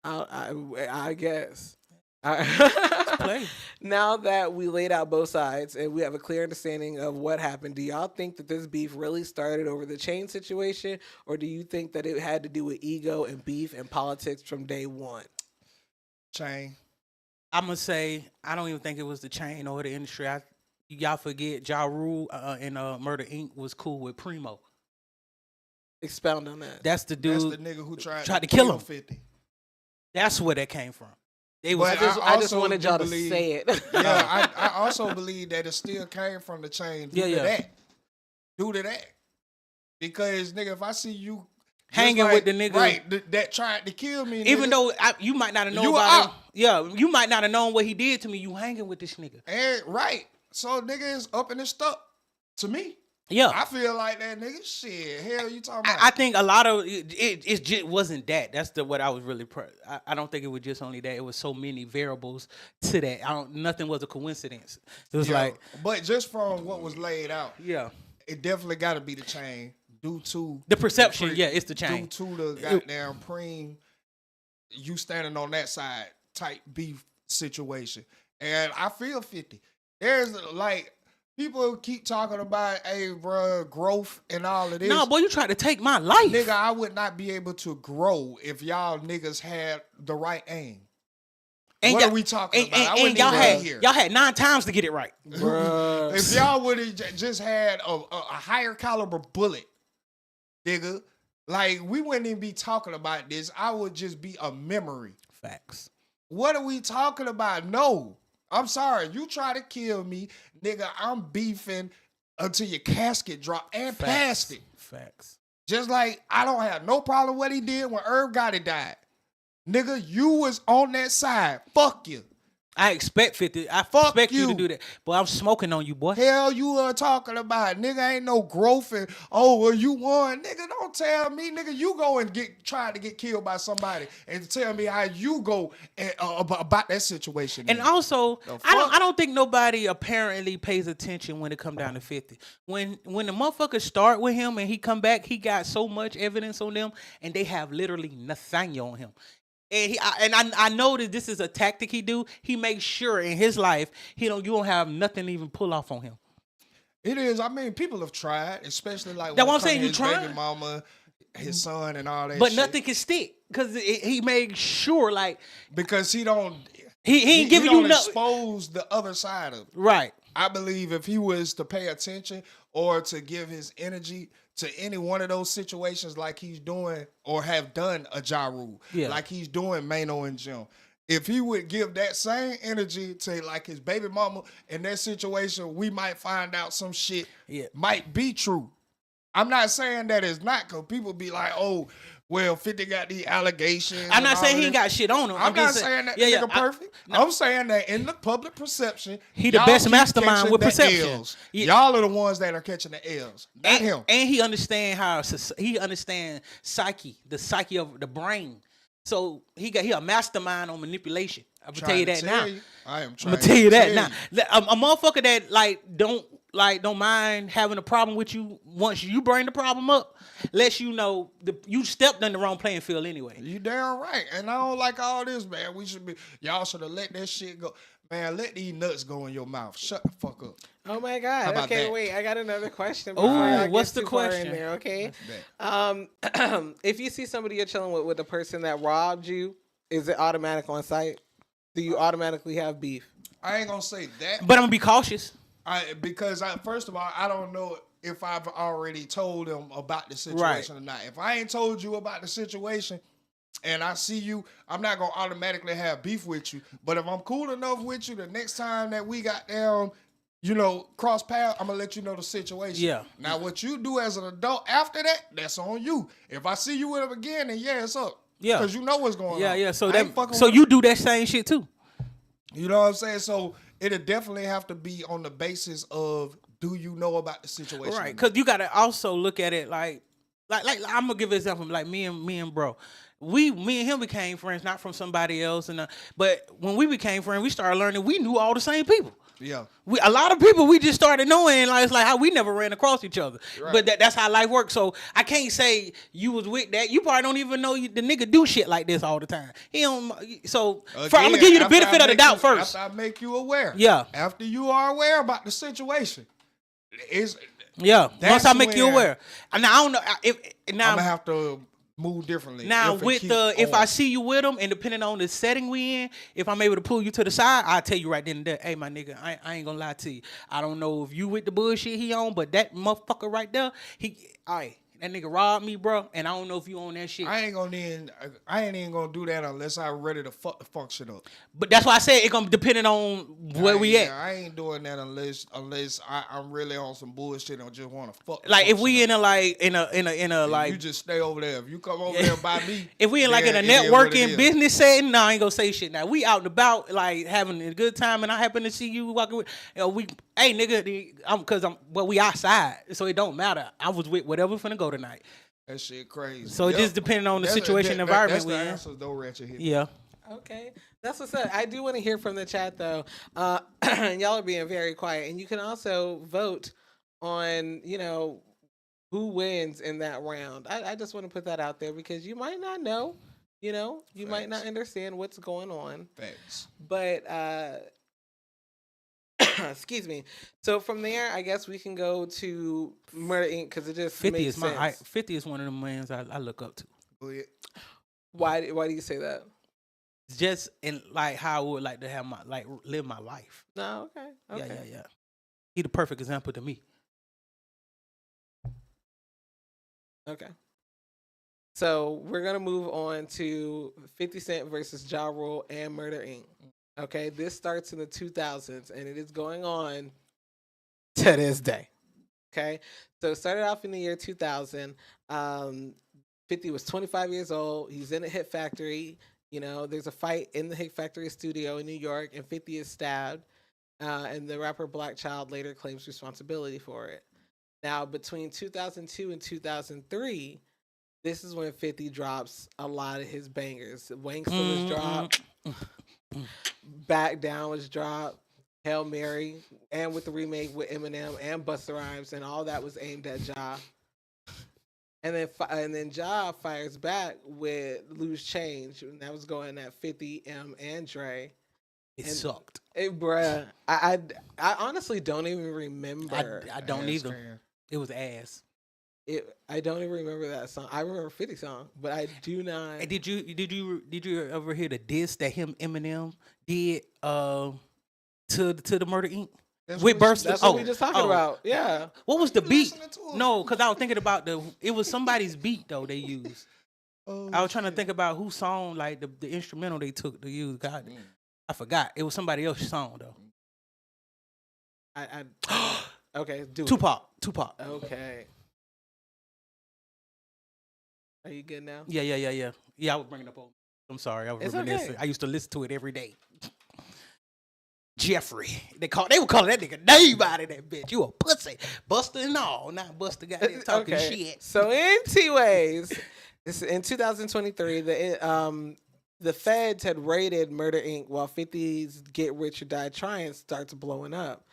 I guess. Play. Now that we laid out both sides and we have a clear understanding of what happened, do y'all think that this beef really started over the chain situation, or do you think that it had to do with ego and beef and politics from day one? Chain. I'm gonna say I don't even think it was the chain or the industry. Y'all forget Ja Rule and Murder Inc. was cool with Primo. Expound on that. That's the dude. That's the nigga who tried to kill him. 50. That's where that came from. I just wanted y'all to say it. Yeah, I also believe that it still came from the chain. Yeah. That. due to that. Because, nigga, if I see you hanging with the nigga, right, that tried to kill me, even nigga, though you might not have known you about out. it. Yeah, you might not have known what he did to me. You hanging with this nigga. And right. So nigga is up in the stuff to me. Yeah. I feel like that nigga. Shit. Hell you talking about? I think a lot of it just wasn't that. That's what I was really I don't think it was just only that. It was so many variables to that. Nothing was a coincidence. It was like, but just from what was laid out, yeah, it definitely got to be the chain due to the perception. It's the chain due to the goddamn preem. You standing on that side type beef situation, and I feel 50. There's like. People keep talking about, hey, bro, growth and all of this. No, boy, you try to take my life. Nigga, I would not be able to grow if y'all niggas had the right aim. And what are we talking about? I wouldn't even be here. Y'all had 9 times to get it right. If y'all would have just had a higher caliber bullet, nigga, like, we wouldn't even be talking about this. I would just be a memory. Facts. What are we talking about? No. I'm sorry. You try to kill me, nigga, I'm beefing until your casket drop and past it. Facts. Just like I don't have no problem what he did when Irv Gotti died. Nigga, you was on that side. Fuck you. I expect 50. I expect you to do that. But I'm smoking on you, boy. Hell you are talking about. Nigga, ain't no growth and, oh, well, you won. Nigga, don't tell me. Nigga, you go and try to get killed by somebody and tell me how you go about that situation. And also, I don't think nobody apparently pays attention when it come down to 50. When the motherfuckers start with him and he come back, he got so much evidence on them and they have literally nothing on him. And I know that this is a tactic he do. He makes sure in his life you don't have nothing to even pull off on him. It is. I mean, people have tried, especially like that's what I'm saying. You his trying, baby mama, his son, and all that. But shit. nothing can stick because he made sure, like, because he don't. He ain't giving you nothing. Expose the other side of it. Right. I believe if he was to pay attention or to give his energy to any one of those situations like he's doing or have done a Ja Rule, like he's doing Maino and Jim, if he would give that same energy to like his baby mama in that situation, we might find out some shit might be true. I'm not saying that it's not, because people be like, oh, well, 50 got these allegations. I'm not saying he ain't got shit on him. I'm not saying that nigga perfect. I'm saying that in the public perception, he the best mastermind with perception. Y'all are the ones that are catching the L's, not him. And he understand psyche, the psyche of the brain. So he a mastermind on manipulation. I'm gonna tell you that now. I'm gonna tell you that now. A motherfucker that don't mind having a problem with you once you bring the problem up, lets you know you stepped on the wrong playing field anyway. You damn right. And I don't like all this, man. Y'all should have let that shit go. Man, let these nuts go in your mouth. Shut the fuck up. Oh my God. Okay, wait. I got another question. Oh, what's the question? In there, okay. If you see somebody you're chilling with a person that robbed you, is it automatic on sight? Do you automatically have beef? I ain't gonna say that. But I'm gonna be cautious. Because first of all, I don't know if I've already told them about the situation or not. If I ain't told you about the situation and I see you, I'm not going to automatically have beef with you. But if I'm cool enough with you, the next time that we got down, cross paths, I'm going to let you know the situation. Yeah. Now, what you do as an adult after that, that's on you. If I see you with him again, then it's up. Yeah. Because you know what's going on. Yeah. So you do that same shit too. You know what I'm saying? So it'll definitely have to be on the basis of, do you know about the situation? Right, because you got to also look at it like I'm gonna give an example. Like me and bro, me and him became friends, not from somebody else, but when we became friends, we started learning we knew all the same people. Yeah, a lot of people we just started knowing. Like, it's like how we never ran across each other. Right. But that's how life works. So I can't say you was with that. You probably don't even know the nigga do shit like this all the time. He don't. So I'm gonna give you the benefit of the doubt first. After I make you aware. Yeah. After you are aware about the situation, once I make you aware. And I don't know if now I'm gonna have to move differently. Now if I see you with him, and depending on the setting we in, if I'm able to pull you to the side, I'll tell you right then and there, hey my nigga, I ain't gonna lie to you. I don't know if you with the bullshit he on, but that motherfucker right there, That nigga robbed me, bro, and I don't know if you own that shit. I ain't even gonna do that unless I'm ready to fuck the function up. But that's why I said it gonna depend on where we at. I ain't doing that unless I'm really on some bullshit and just want to fuck. Like if we up. in a like you just stay over there. If you come over there by me, if we in like in a then it is what it networking is. business setting, no, I ain't gonna say shit. Now we out and about like having a good time, and I happen to see you walking with, hey nigga, we outside, so it don't matter. I was with whatever finna go tonight. That shit crazy. So it just depending on the situation, and environment we in. That's the answer, though, Ratchet hit. Yeah. Okay, that's what's up. I do want to hear from the chat though. Y'all are being very quiet, and you can also vote on who wins in that round. I just want to put that out there because you might not know, you might not understand what's going on. Facts. But excuse me. So from there, I guess we can go to Murder Inc. because it just 50 makes is sense. 50 is one of the mans I look up to. Go ahead. Why do you say that? Just in like how I would like to have live my life. No, okay. Yeah. He the perfect example to me. Okay. So we're gonna move on to 50 Cent versus Ja Rule and Murder Inc. Okay, this starts in the 2000s and it is going on to this day. Okay, so it started off in the year 2000. 50 was 25 years old. He's in a Hit Factory. There's a fight in the Hit Factory studio in New York, and 50 is stabbed. And the rapper Black Child later claims responsibility for it. Now, between 2002 and 2003, this is when 50 drops a lot of his bangers. Wanksta was dropped. Back Down was dropped. Hail Mary. And with the remake with Eminem and Busta Rhymes. And all that was aimed at Ja. And then Ja fires back with Loose Change. And that was going at 50, M, and Dre. It sucked. Bruh. I honestly don't even remember. I don't either. It was ass. I don't even remember that song. I remember 50 song, but I do not. Hey, did you ever hear the diss that Eminem did to the Murder Inc? That's what we just talking about. Yeah. What was the beat? No, because I was thinking about it was somebody's beat though they used. I was trying to think about whose song, like the instrumental they took to use. God, I forgot. It was somebody else's song though. Okay, do Tupac. Okay. Are you good now? Yeah. Yeah, I was bringing up. I'm sorry. I was reminiscing. Okay. I used to listen to it every day. Jeffrey. They were calling that nigga name out of that bitch. You a pussy. Buster and all. Not Buster got there talking shit. So in T-Ways, in 2023, the feds had raided Murder Inc. while 50's Get Rich or Die Trying starts blowing up.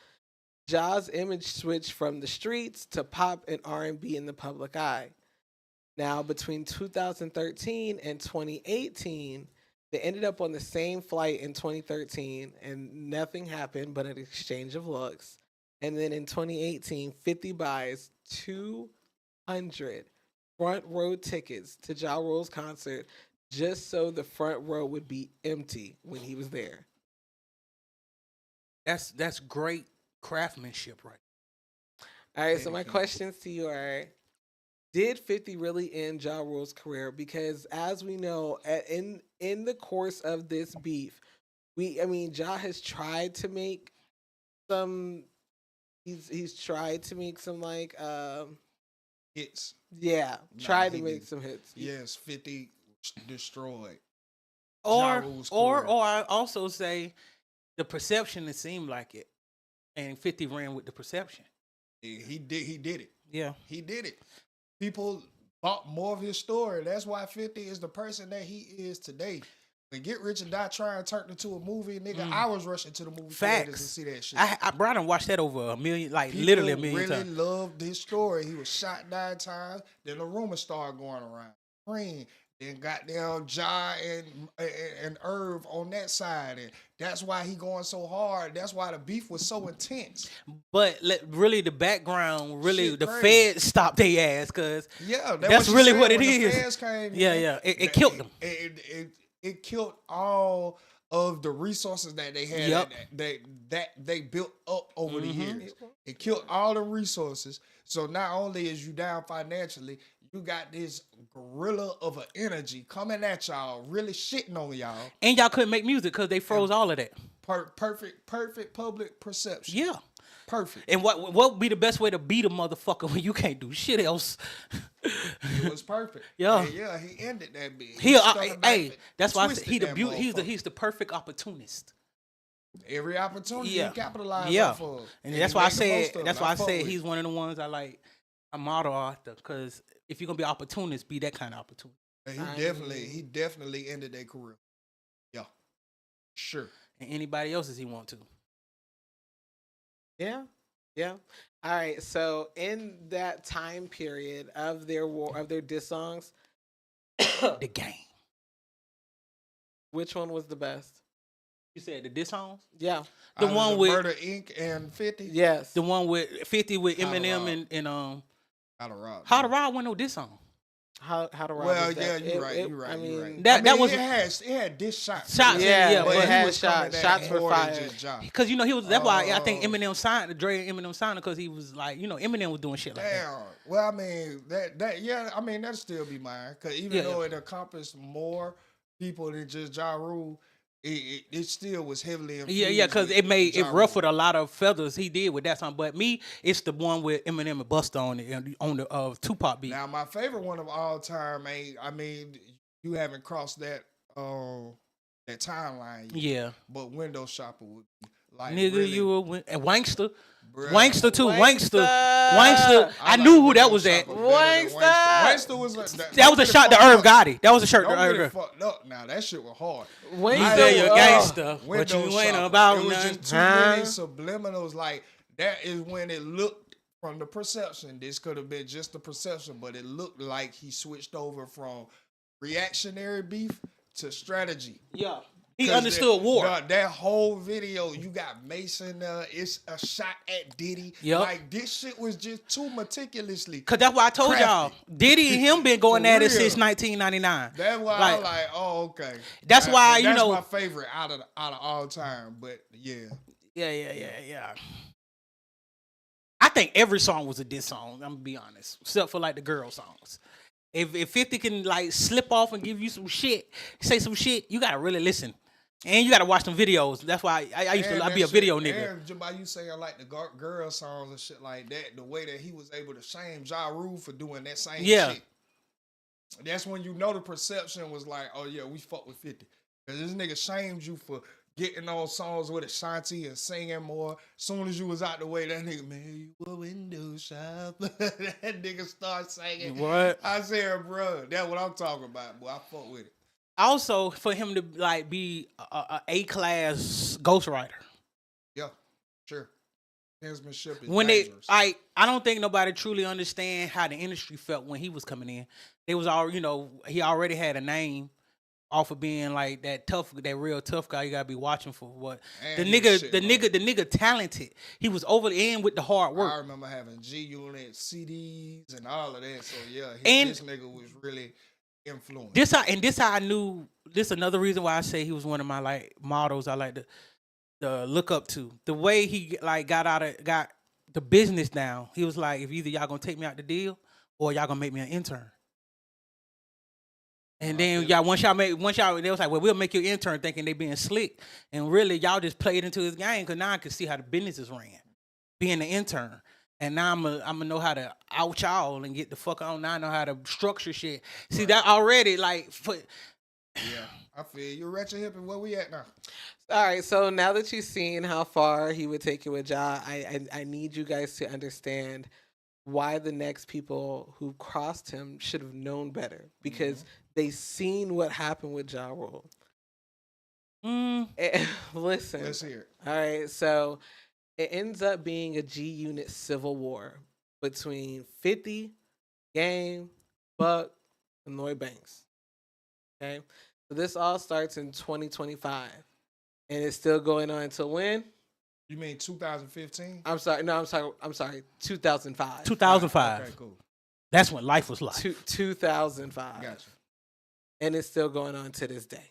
Ja's image switched from the streets to pop and R&B in the public eye. Now, between 2013 and 2018, they ended up on the same flight in 2013, and nothing happened but an exchange of looks. And then in 2018, 50 buys 200 front row tickets to Ja Rule's concert just so the front row would be empty when he was there. That's great craftsmanship, right? All right, so my questions to you are, did 50 really end Ja Rule's career? Because as we know, in the course of this beef, Ja has tried to make some, he's tried to make some like hits. Yeah, tried to make some hits. Yes, 50 destroyed. Or I also say the perception, it seemed like it, and 50 ran with the perception. He did it. Yeah, he did it. People bought more of his story. That's why 50 is the person that he is today. When Get Rich or Die Trying turned into a movie, nigga, I was rushing to the movie theaters to see that shit. I done watched that over a million, like people literally a million times. Really loved his story. He was shot 9 times. Then the rumor started going around. Green. Then goddamn Ja and Irv on that side, and that's why he going so hard. That's why the beef was so intense. But really, the background, really, the feds stopped their ass, because that's really what it is. The feds came it killed them. It killed all of the resources that they had that they built up over the years. It killed all the resources. So not only is you down financially, you got this gorilla of an energy coming at y'all, really shitting on y'all. And y'all couldn't make music because they froze all of that. Perfect public perception. Yeah. Perfect. And what would be the best way to beat a motherfucker when you can't do shit else? It was perfect. Yeah. And yeah, he ended that bitch. Hey, that's why I said he's the perfect opportunist. Every opportunity Yeah. he capitalized Yeah. off of. And that's why I said fuck with he's one of the ones I like. I model after, because if you're gonna be opportunist, be that kind of opportunist. And he definitely ended their career. Yeah. Sure. And anybody else as he want to. Yeah. Yeah. All right. So in that time period of their war, of their diss songs, The Game. which one was the best? You said the diss songs? Yeah. The Out of one with Murder Inc. and 50. Yes. the one with 50 with How to Eminem Rob. and How to Rob. How to Ride wasn't no diss song. How to rob? Well, was that? yeah, you're right. You're right. I mean, you're right. That was it had diss shots. Shots, yeah, but it he had was coming shots. at Shots were more than fired. just John. because he was. That's why I think Oh. Eminem signed Dre. Eminem signed it because he was like, Eminem was doing shit like that. Damn. Well, I mean that'd still be mine. Cause even Yeah, though it accomplished more people than just Ja Rule, it still was heavily infused. Yeah, because with it made Ja it Rule. ruffled a lot of feathers he did with that song. But me, it's the one with Eminem and Busta on it on the Tupac beat. Now my favorite one of all time, you haven't crossed that timeline yet. Yeah, But Window Shopper would be like nigga, really, you and Wankster, bruh. Wankster too, Wankster. Wankster. I like knew who that Window was at. Shopper better than Wankster. Wankster was That was a shot to Irv Gotti. That was a shirt to Don't get Irv it Gotti. fucked up now. That shit was hard. Wait, You I- say you're uh, gangster, but Window you ain't Shopper. about It was nothing. just too many subliminals. Like that is when it looked from the perception. This could have been just the perception, but it looked like he switched over from reactionary beef to strategy. Yeah, he 'Cause understood war. That whole video, you got Mason. It's a shot at Diddy. Yep. Like this shit was just too meticulously. Cause that's why I told y'all, crafty. Diddy and him been going For at it real. since 1999. That's why Like, I'm like, oh okay. That's why, that's my favorite out of all time. But yeah, Yeah. I think every song was a diss song. I'm gonna be honest, except for like the girl songs. If 50 can like slip off and give you some shit, say some shit, you gotta really listen, and you gotta watch some videos. That's why I used to. I'd be a video nigga. And just by you saying like the girl songs and shit like that, the way that he was able to shame Ja Rule for doing that same shit. That's when you know the perception was like, oh yeah, we fuck with 50. Cause this nigga shamed you for getting on songs with Ashanti and singing more. Soon as you was out the way, that nigga, man, you a window shop. That nigga start singing. What? I said, bro, that's what I'm talking about, boy. I fuck with it. Also, for him to like be a class ghostwriter. Yeah, sure. Penmanship is When dangerous. I don't think nobody truly understand how the industry felt when he was coming in. It was all, he already had a name off of being like that real tough guy. You gotta be watching for what And the he was nigga, shit, the nigga talented. He was over the end with the hard I work. remember having G-Unit CDs and all of that. So yeah, And- this nigga was really influenced. This how I knew. This another reason why I say he was one of my like models. I like to look up to the way he like got the business down. He was like, if either y'all gonna take me out the deal or y'all gonna make me an intern. And then they was like, well, we'll make you an intern, thinking they being slick, and really y'all just played into his game because now I can see how the business is ran, being an intern. And now I'm gonna know how to out y'all and get the fuck on. Now I know how to structure shit. See that already, like, Yeah, I feel you. Ratchet Hip and where we at now? All right, so now that you've seen how far he would take it with Ja, I need you guys to understand why the next people who crossed him should have known better, because they seen what happened with Ja Rule. Listen. Let's hear it. All right, so it ends up being a G-Unit civil war between 50, Game, Buck, and Lloyd Banks. Okay, so this all starts in 2025, and it's still going on until when? You mean 2015? I'm sorry, 2005. 2005. Okay, cool. That's when life was life. 2005. Gotcha. And it's still going on to this day.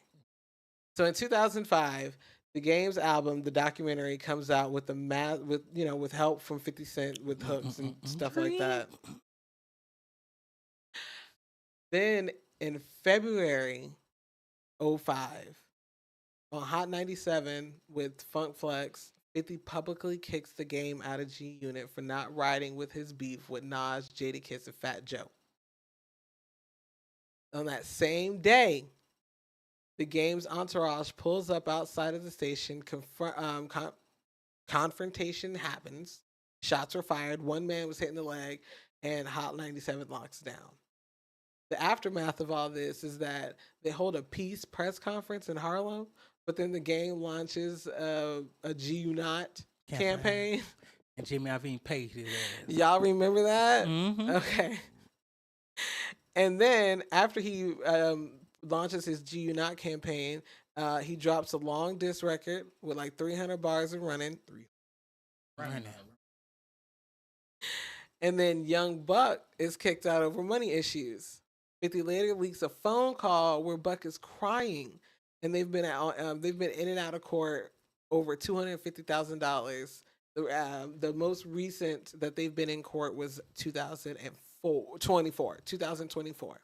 So in 2005, the Game's album, the documentary, comes out with with help from 50 Cent with hooks and stuff like that. Then in February '05, on Hot 97 with Funk Flex, 50 publicly kicks the game out of G Unit for not riding with his beef with Nas, Jadakiss, and Fat Joe. On that same day, the game's entourage pulls up outside of the station. Confrontation happens. Shots were fired. One man was hit in the leg, and Hot 97 locks down. The aftermath of all this is that they hold a peace press conference in Harlem, but then the game launches a G Unit campaign. And Jimmy Iovine paid his ass. Y'all remember that? Mm-hmm. Okay. And then after he launches his G Unit campaign, he drops a long diss record with like 300 bars of running. And then Young Buck is kicked out over money issues. 50 later leaks a phone call where Buck is crying, and they've been in and out of court over $250,000. The most recent that they've been in court was 2024.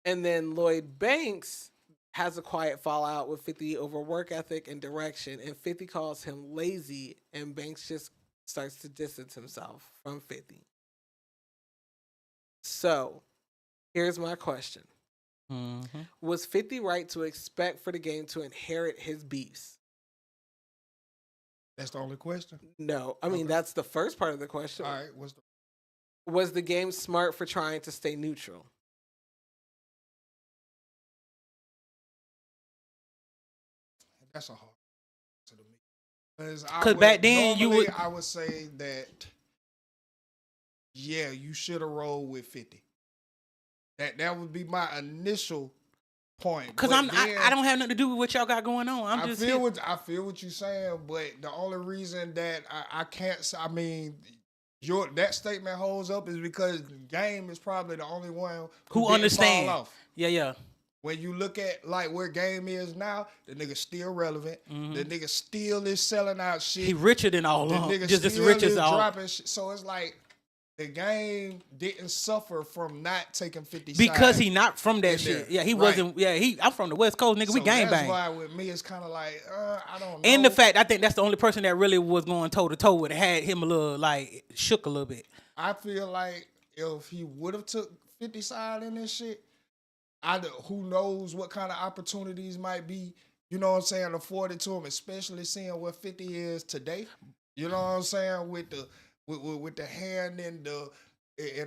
And then Lloyd Banks has a quiet fallout with 50 over work ethic and direction, and 50 calls him lazy, and Banks just starts to distance himself from 50. So, here's my question. Mm-hmm. Was 50 right to expect for the game to inherit his beefs? That's the only question. No. I mean, that's the first part of the question. All right. Was the game smart for trying to stay neutral? That's a hard answer to me. Because back then I would say that, yeah, you should have rolled with 50. That would be my initial point. Because I don't have nothing to do with what y'all got going on. I feel what you're saying, but the only reason that I can't, I mean, that statement holds up is because Game is probably the only one who understands. Yeah. When you look at like where Game is now, the nigga still relevant. Mm-hmm. The nigga still is selling out shit. He richer than all of them. The nigga just still rich is as all. dropping shit. So it's like the Game didn't suffer from not taking 50 because he not from that shit. There. Yeah, he right. wasn't. Yeah, I'm from the West Coast, nigga. So we gang that's bang. why with me it's kind of like I don't know. And the fact I think that's the only person that really was going toe to toe with it, had him a little like shook a little bit. I feel like if he would have took 50 side in this shit, who knows what kind of opportunities might be, you know what I'm saying, afforded to him, especially seeing what 50 is today. You know what I'm saying, with the hand and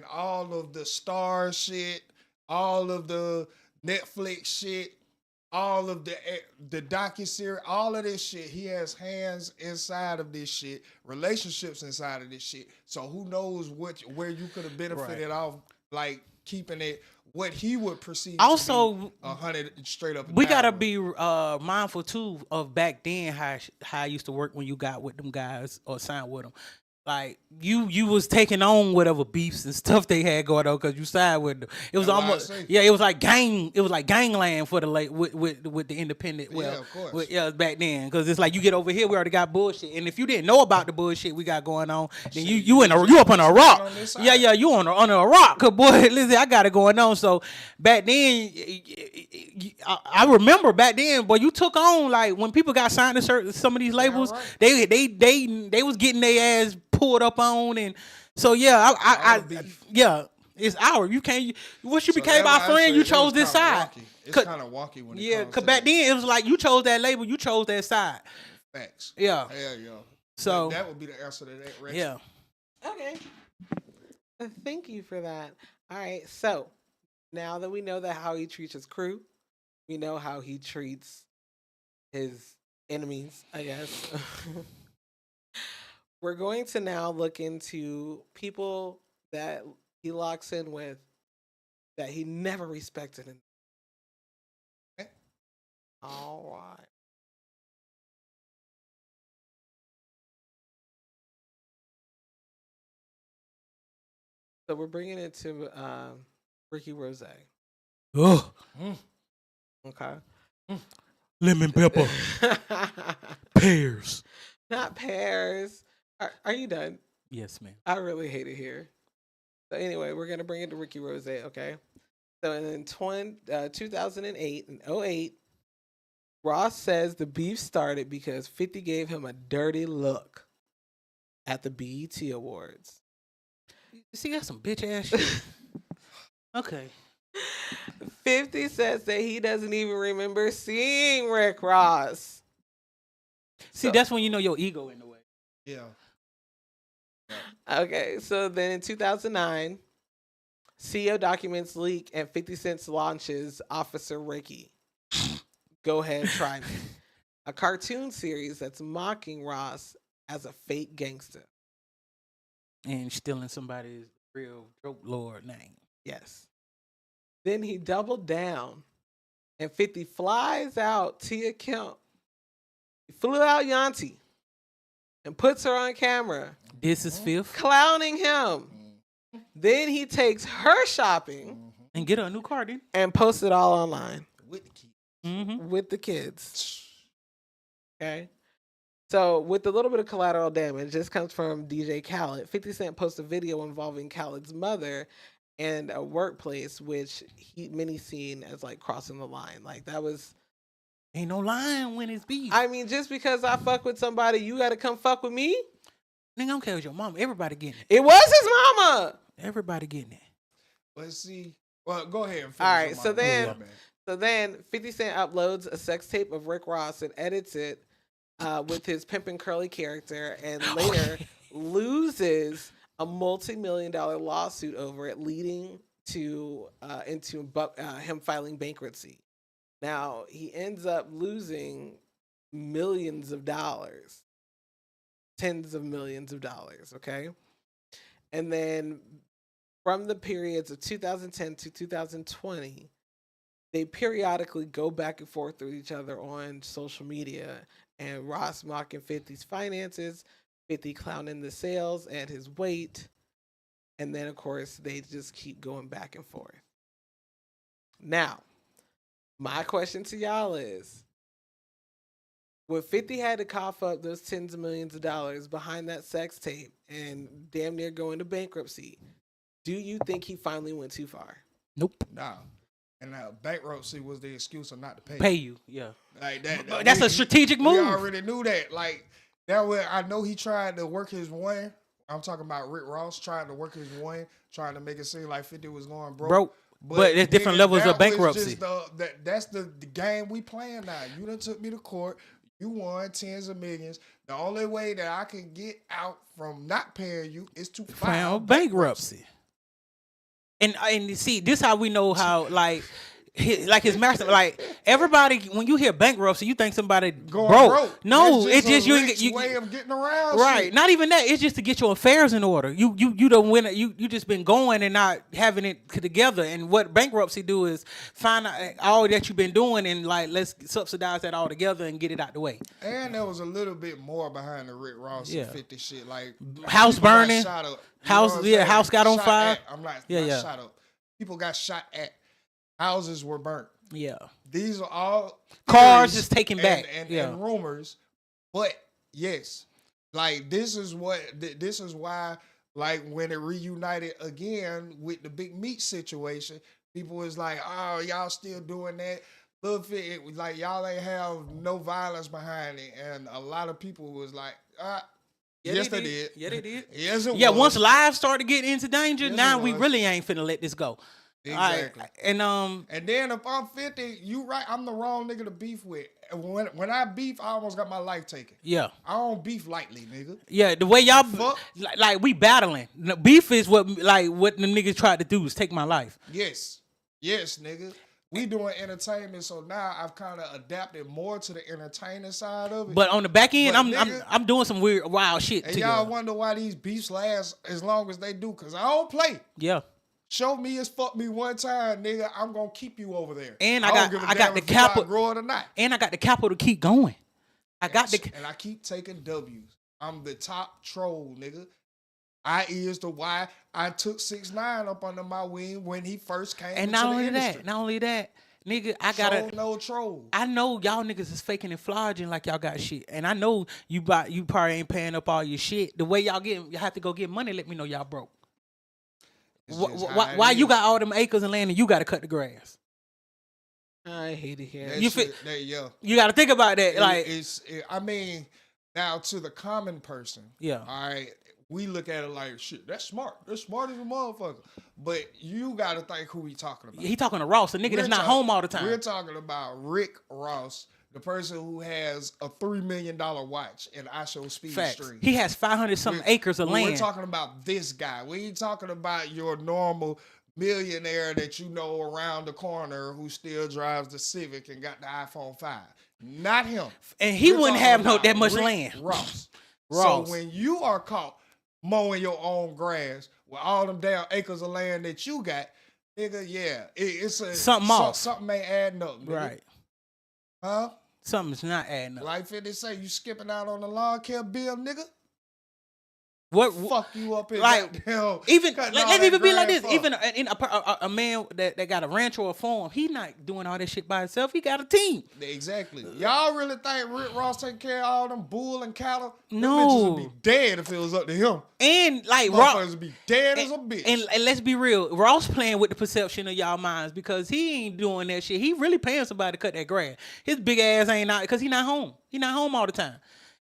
all of the star shit, all of the Netflix shit, all of the docuseries, all of this shit. He has hands inside of this shit, relationships inside of this shit. So who knows where you could have benefited off, like keeping it what he would perceive also to be 100 straight up. We gotta be mindful too of back then how I used to work when you got with them guys or signed with them. Like you was taking on whatever beefs and stuff they had going on because you signed with them. It was almost it was like gangland for the with the independent. Well, yeah, of course. Back then because it's like you get over here, we already got bullshit, and if you didn't know about the bullshit we got going on, then you up on a rock. You on a rock. Cause boy, listen, I got it going on. So back then, I remember back then, boy, you took on like when people got signed to some of these labels, they was getting their ass pulled up on, and so it's our. You can't. Once you became our friend, you chose this side. It's kind of wonky when it comes because back then it was like you chose that label, you chose that side. Facts. Yeah. Hell yeah. So that would be the answer to that. Rex. Yeah. Okay. Thank you for that. All right. So now that we know that how he treats his crew, we know how he treats his enemies, I guess. We're going to now look into people that he locks in with that he never respected. Okay. All right. So we're bringing it to Ricky Rose. Oh. Okay. Lemon pepper. Pears. Not pears. Are you done? Yes, ma'am. I really hate it here. So anyway, we're going to bring it to Ricky Rose, okay? So in 2008 and '08, Ross says the beef started because 50 gave him a dirty look at the BET Awards. See, that's some bitch ass shit. Okay. 50 says that he doesn't even remember seeing Rick Ross. See, So- that's when you know your ego in the way. Yeah. Okay, so then in 2009, CEO documents leak and 50 Cent launches Officer Ricky. Go ahead, try me. A cartoon series that's mocking Ross as a fake gangster. And stealing somebody's real dope lord name. Yes. Then he doubled down and 50 flies out Tia Kemp. He flew out Yanti and puts her on camera, This is fifth. clowning him. Then he takes her shopping And get her a new car, then. and posts it all online With the key. Mm-hmm. with the kids. Okay. So with a little bit of collateral damage, this comes from DJ Khaled. 50 Cent posted a video involving Khaled's mother and a workplace, which many seen as like crossing the line. Like that was, Ain't no lying when it's beef. I mean, just because I fuck with somebody, you got to come fuck with me? Nigga, I don't care with your mama. Everybody getting it. It was his mama. Everybody getting it. Let's see. Well, go ahead. And All right, finish so your mind. then- My bad. So then 50 Cent uploads a sex tape of Rick Ross and edits it with his Pimpin' Curly character, and later loses a multi-million-dollar lawsuit over it, leading to him filing bankruptcy. Now he ends up losing millions of dollars, tens of millions of dollars. Okay, and then from the periods of 2010 to 2020. They periodically go back and forth with each other on social media, and Ross mocking 50's finances, 50 clowning the sales and his weight, and then of course they just keep going back and forth. Now, my question to y'all is, when 50 had to cough up those tens of millions of dollars behind that sex tape and damn near go into bankruptcy, do you think he finally went too far? Nope. Nah. And bankruptcy was the excuse of not to pay. Pay you, yeah. Like that. But that's a strategic We move. already knew that. Like that way, I know he tried to work his one. I'm talking about Rick Ross trying to work his one, trying to make it seem like 50 was going broke. But there's different levels of that was bankruptcy. just that's the game we playing now. You done took me to court. You won tens of millions. The only way that I can get out from not paying you is to file File bankruptcy. And you see, this how we know how his master, like everybody, when you hear bankruptcy, you think somebody Going broke. No, it's it's just a you rich you way of getting around. right. shit. Not even that. It's just to get your affairs in order. You don't win it. You just been going and not having it together. And what bankruptcy do is find out all that you've been doing and like let's subsidize that all together and get it out the way. And there was a little bit more behind the Rick Ross Yeah. and 50 shit. Like House people got burning. shot up. You House- know what I'm yeah, saying? house got on Shot fire. at. I'm like, Yeah, not yeah. shot up. People got shot at. Houses were burnt. Yeah. These are all Cars theories is taken back. Yeah. and rumors. But yes, like this is why like when it reunited again with the Big Meat situation, people was like, oh, y'all still doing that. Look, it was like y'all ain't have no violence behind it, and a lot of people was like, yes, they did. Yeah, they did. Yes, it Yeah, was. once lives started getting into danger, Yes, now it we was. really ain't finna let this go. Exactly. And And then if I'm 50, you right, I'm the wrong nigga to beef with. And when I beef, I almost got my life taken. yeah. I don't beef lightly, nigga. Yeah, the way y'all Fuck. like we battling. No, beef is what the niggas tried to do is take my life. Yes, nigga. We doing entertainment, so now I've kind of adapted more to the entertainment side of it. But on the back end, But I'm nigga- doing some weird wild shit and to y'all y'all. wonder why these beefs last as long as they do, cause I don't play. Yeah. Show me as fuck me one time, nigga. I'm gonna keep you over there. And I I don't got- give a I got damn the if you out capital- growing or not. And I got the capital to keep going. I got the And I keep taking W's. I'm the top troll, nigga. I is the why I took 6ix9ine up under my wing when he first came and into not the only industry. that, nigga, I Show gotta no troll. I know y'all niggas is faking and flogging like y'all got shit. And I know you probably ain't paying up all your shit. The way y'all have to go get money, let me know y'all broke. It's just how it Why you is. got all them acres of land and you got to cut the grass? I hate it here. That You shit, yeah. You got to think about that. Like, I mean, now to the common person, yeah. all right, we look at it like, shit, that's smart. That's smart as a motherfucker. But you got to think who we talking about. He talking to Ross, a nigga We're that's not talk- home all the time. We're talking about Rick Ross, the person who has a $3 million watch in I Show Speed Facts. Stream. He has 500 something acres of land. We're talking about this guy. We ain't talking about your normal millionaire that you know around the corner who still drives the Civic and got the iPhone 5. Not him. And he We're wouldn't talking have about that much Rick land. Ross. Ross. So when you are caught mowing your own grass with all them damn acres of land that you got, nigga, yeah, it's a Something off. Something ain't adding up, nigga. Right. Huh? Something's not adding up. Like 50 say, you skipping out on the lawn care bill, nigga? What? Fuck you up in Like, goddamn. Even cutting all let's that even be like grass this. up. Even a man that got a ranch or a farm, he not doing all that shit by himself. He got a team. Exactly. Y'all really think Rick Ross taking care of all them bull and cattle? Them No. bitches would be dead if it was up to him. And like Motherfuckers Ross, would be dead as a bitch. and let's be real, Ross playing with the perception of y'all minds because he ain't doing that shit. He really paying somebody to cut that grass. His big ass ain't out because he not home. He not home all the time.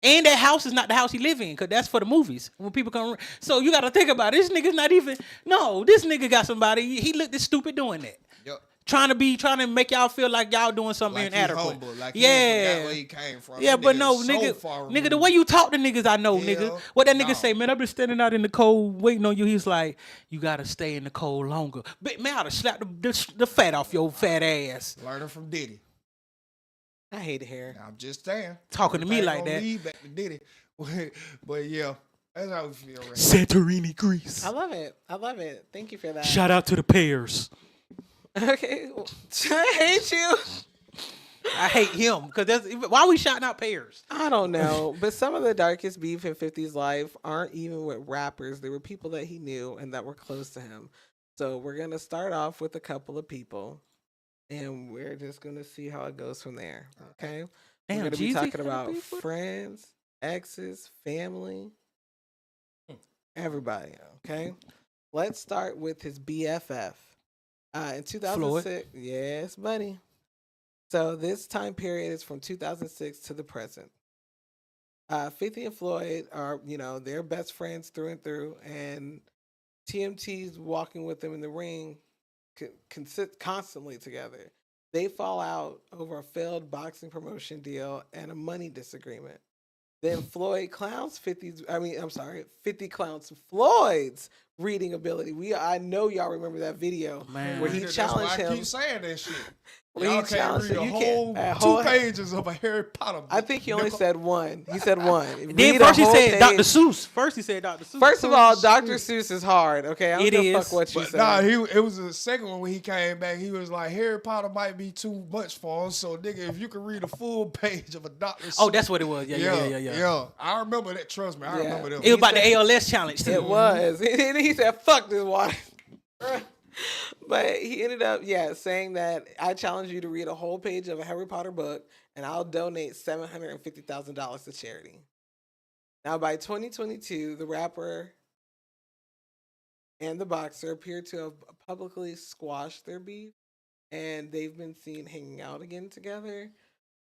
And that house is not the house he live in, because that's for the movies. When people come, so you got to think about it. This nigga's not even. No, this nigga got somebody. He looked this stupid doing that. Yep. Trying to make y'all feel like y'all doing something Like he inadequate. humble, like he yeah, forgot where he came from. yeah, That but nigga no, is so nigga, far nigga, the removed. way you talk to niggas, I know, Yeah, nigga. What that nigga no. say, man? I've been standing out in the cold waiting on you. He's like, you gotta stay in the cold longer. But man, I'd have slapped the fat off your fat ass. Learning from Diddy. I hate it here. I'm just saying. Talking to me Everything like gonna that. lead back to Diddy. But yeah, that's how we feel right now. Santorini, Greece. I love it. I love it. Thank you for that. Shout out to the Pears. Okay. I hate you. I hate him because that's why we shouting out Pears. I don't know, but some of the darkest beef in 50's life aren't even with rappers. They were people that he knew and that were close to him. So we're going to start off with a couple of people, and we're just going to see how it goes from there. Okay? Damn, we're going to be Jeezy talking had a about beef with- friends, exes, family, everybody. Okay? Let's start with his BFF. In 2006, yes, buddy. So this time period is from 2006 to the present. 50 and Floyd are, they're best friends through and through, and TMT's walking with them in the ring constantly together. They fall out over a failed boxing promotion deal and a money disagreement. Then Floyd clowns 50 clowns Floyd's reading ability. I know y'all remember that video Man. where he That's challenged why I him. keep saying that shit. When Y'all he can't challenged read him, a you whole can't- 2 pages of a Harry Potter book. I think he only nickel. said one. He said one. Then Read a first he whole said Dr. page. Seuss. First he said Dr. Seuss. First of all, Dr. Seuss is hard. Okay, I don't It give a is, fuck what you But say. nah, it was the second one when he came back. He was like, Harry Potter might be too much for him. So, nigga, if you can read a full page of a Dr. Oh, Seuss- that's what it was. Yeah. I remember that. Trust me, I Yeah. remember that. It was about the ALS challenge too. It was. And he said, "Fuck this water." But he ended up, saying that I challenge you to read a whole page of a Harry Potter book, and I'll donate $750,000 to charity. Now, by 2022, the rapper and the boxer appear to have publicly squashed their beef, and they've been seen hanging out again together.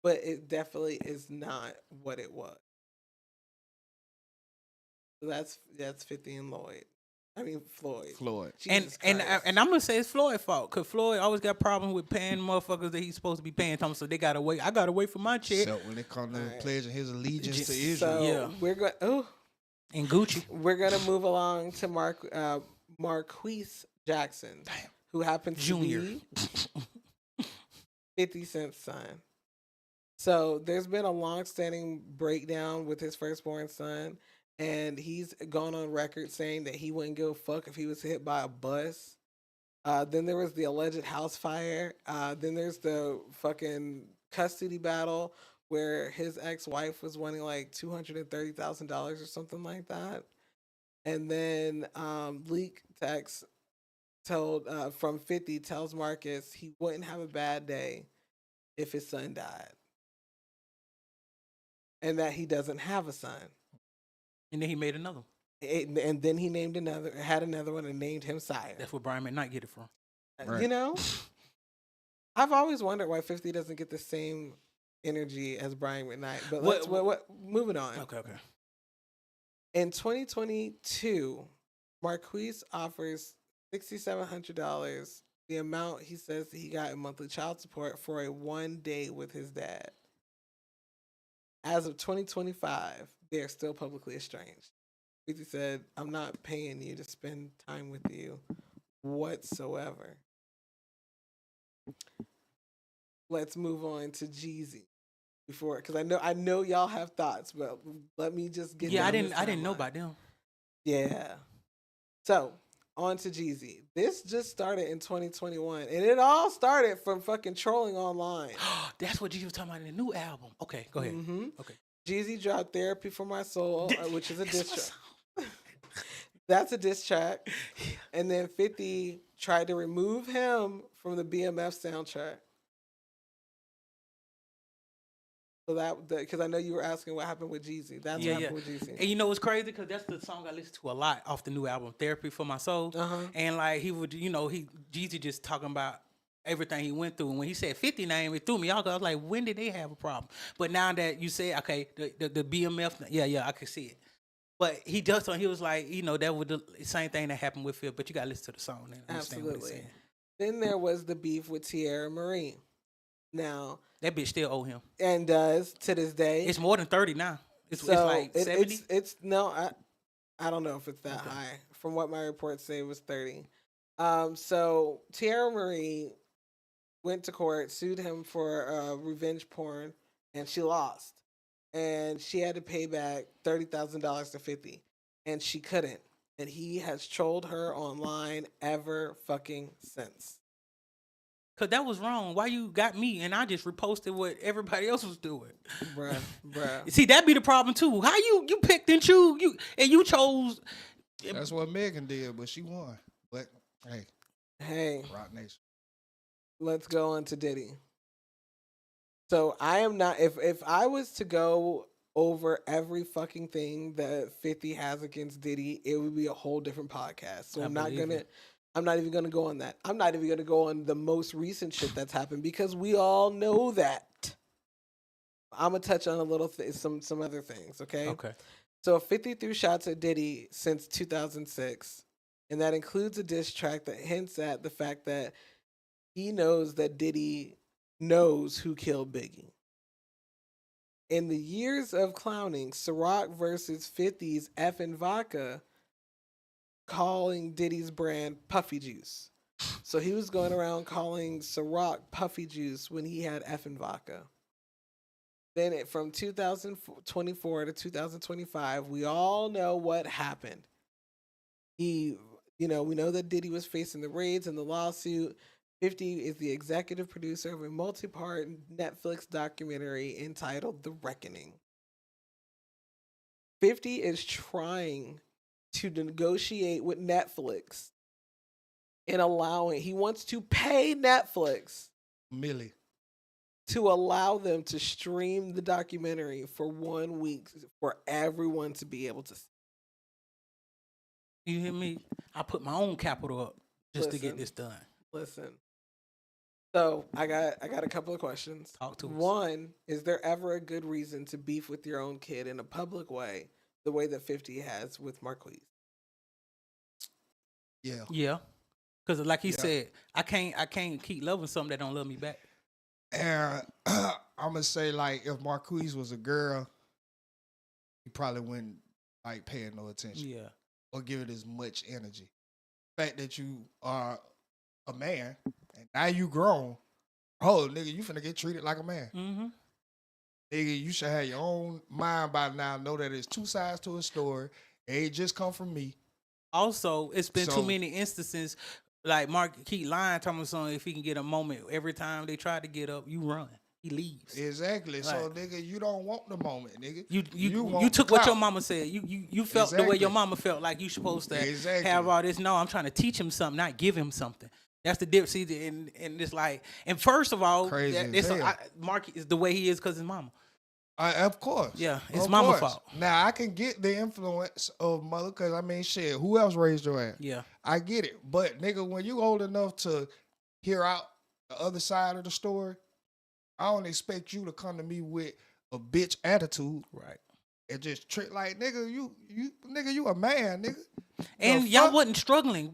But it definitely is not what it was. So that's 50 and Floyd. Floyd. Jesus And Christ. I'm gonna say it's Floyd's fault, cause Floyd always got problems with paying motherfuckers that he's supposed to be paying. So they gotta wait. I gotta wait for my check. So when it comes to Alright. pledging his allegiance to So Israel, Yeah. And Gucci. we're gonna move along to Marquise Jackson, who happens Junior. to be 50 Cent's son. So there's been a long-standing breakdown with his firstborn son, and he's gone on record saying that he wouldn't give a fuck if he was hit by a bus. Then there was the alleged house fire. Then there's the fucking custody battle where his ex-wife was wanting like $230,000 or something like that. And then leak text told from 50 tells Marcus he wouldn't have a bad day if his son died, and that he doesn't have a son. And then he made another one. And then he had another one and named him Sire. That's where Brian McKnight get it from. Right. You know, I've always wondered why 50 doesn't get the same energy as Brian McKnight. But moving on. Okay. In 2022, Marquise offers $6,700, the amount he says that he got in monthly child support for a 1 day with his dad. As of 2025, they are still publicly estranged. 50 said, "I'm not paying you to spend time with you whatsoever." Let's move on to Jeezy because I know y'all have thoughts, but let me just get. Yeah, I down didn't know this timeline. about them. Yeah. So on to Jeezy. This just started in 2021, and it all started from fucking trolling online. That's what Jeezy was talking about in the new album. Okay, go ahead. Mm-hmm. Okay. Jeezy dropped "Therapy for My Soul," which is a diss track. That's a diss track. And then 50 tried to remove him from the BMF soundtrack. So because I know you were asking what happened with Jeezy. That's what happened with Jeezy. And you know what's crazy? Because that's the song I listen to a lot off the new album, "Therapy for My Soul." And like he would, Jeezy just talking about everything he went through. And when he said 50 name, it threw me off. I was like, when did they have a problem? But now that you say, okay, the BMF, yeah, I can see it. But he was like, that was the same thing that happened with Phil. But you got to listen to the song and understand what he's Absolutely. saying. Then there was the beef with Tierra Marie. Now That bitch still owe him. and does to this day. It's more than 30 now. It's So like 70. I don't know if it's that high. From what my reports say, it was 30. So Tierra Marie went to court, sued him for revenge porn, and she lost. And she had to pay back $30,000 to 50, and she couldn't. And he has trolled her online ever fucking since. Cause that was wrong. Why you got me and I just reposted what everybody else was doing? Bruh. See, that be the problem too. How you picked and chose you chose. That's what Megan did, but she won. But Hey, Rock Nation. let's go on to Diddy. So I am not. If I was to go over every fucking thing that 50 has against Diddy, it would be a whole different podcast. So I'm not even gonna go on that. I'm not even gonna go on the most recent shit that's happened because we all know that. I'm gonna touch on a little some other things. Okay. Okay. So 50 threw shots at Diddy since 2006, and that includes a diss track that hints at the fact that he knows that Diddy knows who killed Biggie. In the years of clowning, Ciroc versus 50's Effin' Vodka, calling Diddy's brand Puffy Juice. So he was going around calling Ciroc Puffy Juice when he had Effin' Vodka. Then from 2024 to 2025, we all know what happened. We know that Diddy was facing the raids and the lawsuit. 50 is the executive producer of a multi-part Netflix documentary entitled The Reckoning. 50 is trying to negotiate with Netflix and he wants to pay Netflix Millie. to allow them to stream the documentary for 1 week for everyone to be able to see. You hear me? I put my own capital up just to get this done. Listen. So I got a couple of questions. Talk to us. One, is there ever a good reason to beef with your own kid in a public way, the way that 50 has with Marquise? Yeah. Yeah. Because like he said, I can't keep loving something that don't love me back. And I'm gonna say, like, if Marquise was a girl, he probably wouldn't like paying no attention. Yeah. Or give it as much energy. The fact that you are a man and now you grown, nigga, you finna get treated like a man. Mm-hmm. Nigga, you should have your own mind by now. Know that there's two sides to a story. It ain't just come from me. Also, it's been too many instances like Mark keep lying, telling something if he can get a moment. Every time they try to get up, you run. He leaves. Exactly. So, nigga, you don't want the moment, nigga. You took what your mama said. You felt the way your mama felt, like you supposed to have all this. No, I'm trying to teach him something, not give him something. That's the difference. And it's like, and first of all, Crazy Mark is the way he is because his mama. Of course. Yeah, it's Of mama course. fault. Now, I can get the influence of mother because, I mean, shit, who else raised your ass? Yeah. I get it. But, nigga, when you old enough to hear out the other side of the story, I don't expect you to come to me with a bitch attitude. Right. And just trick like, nigga, you a man, nigga. And The y'all fuck? wasn't struggling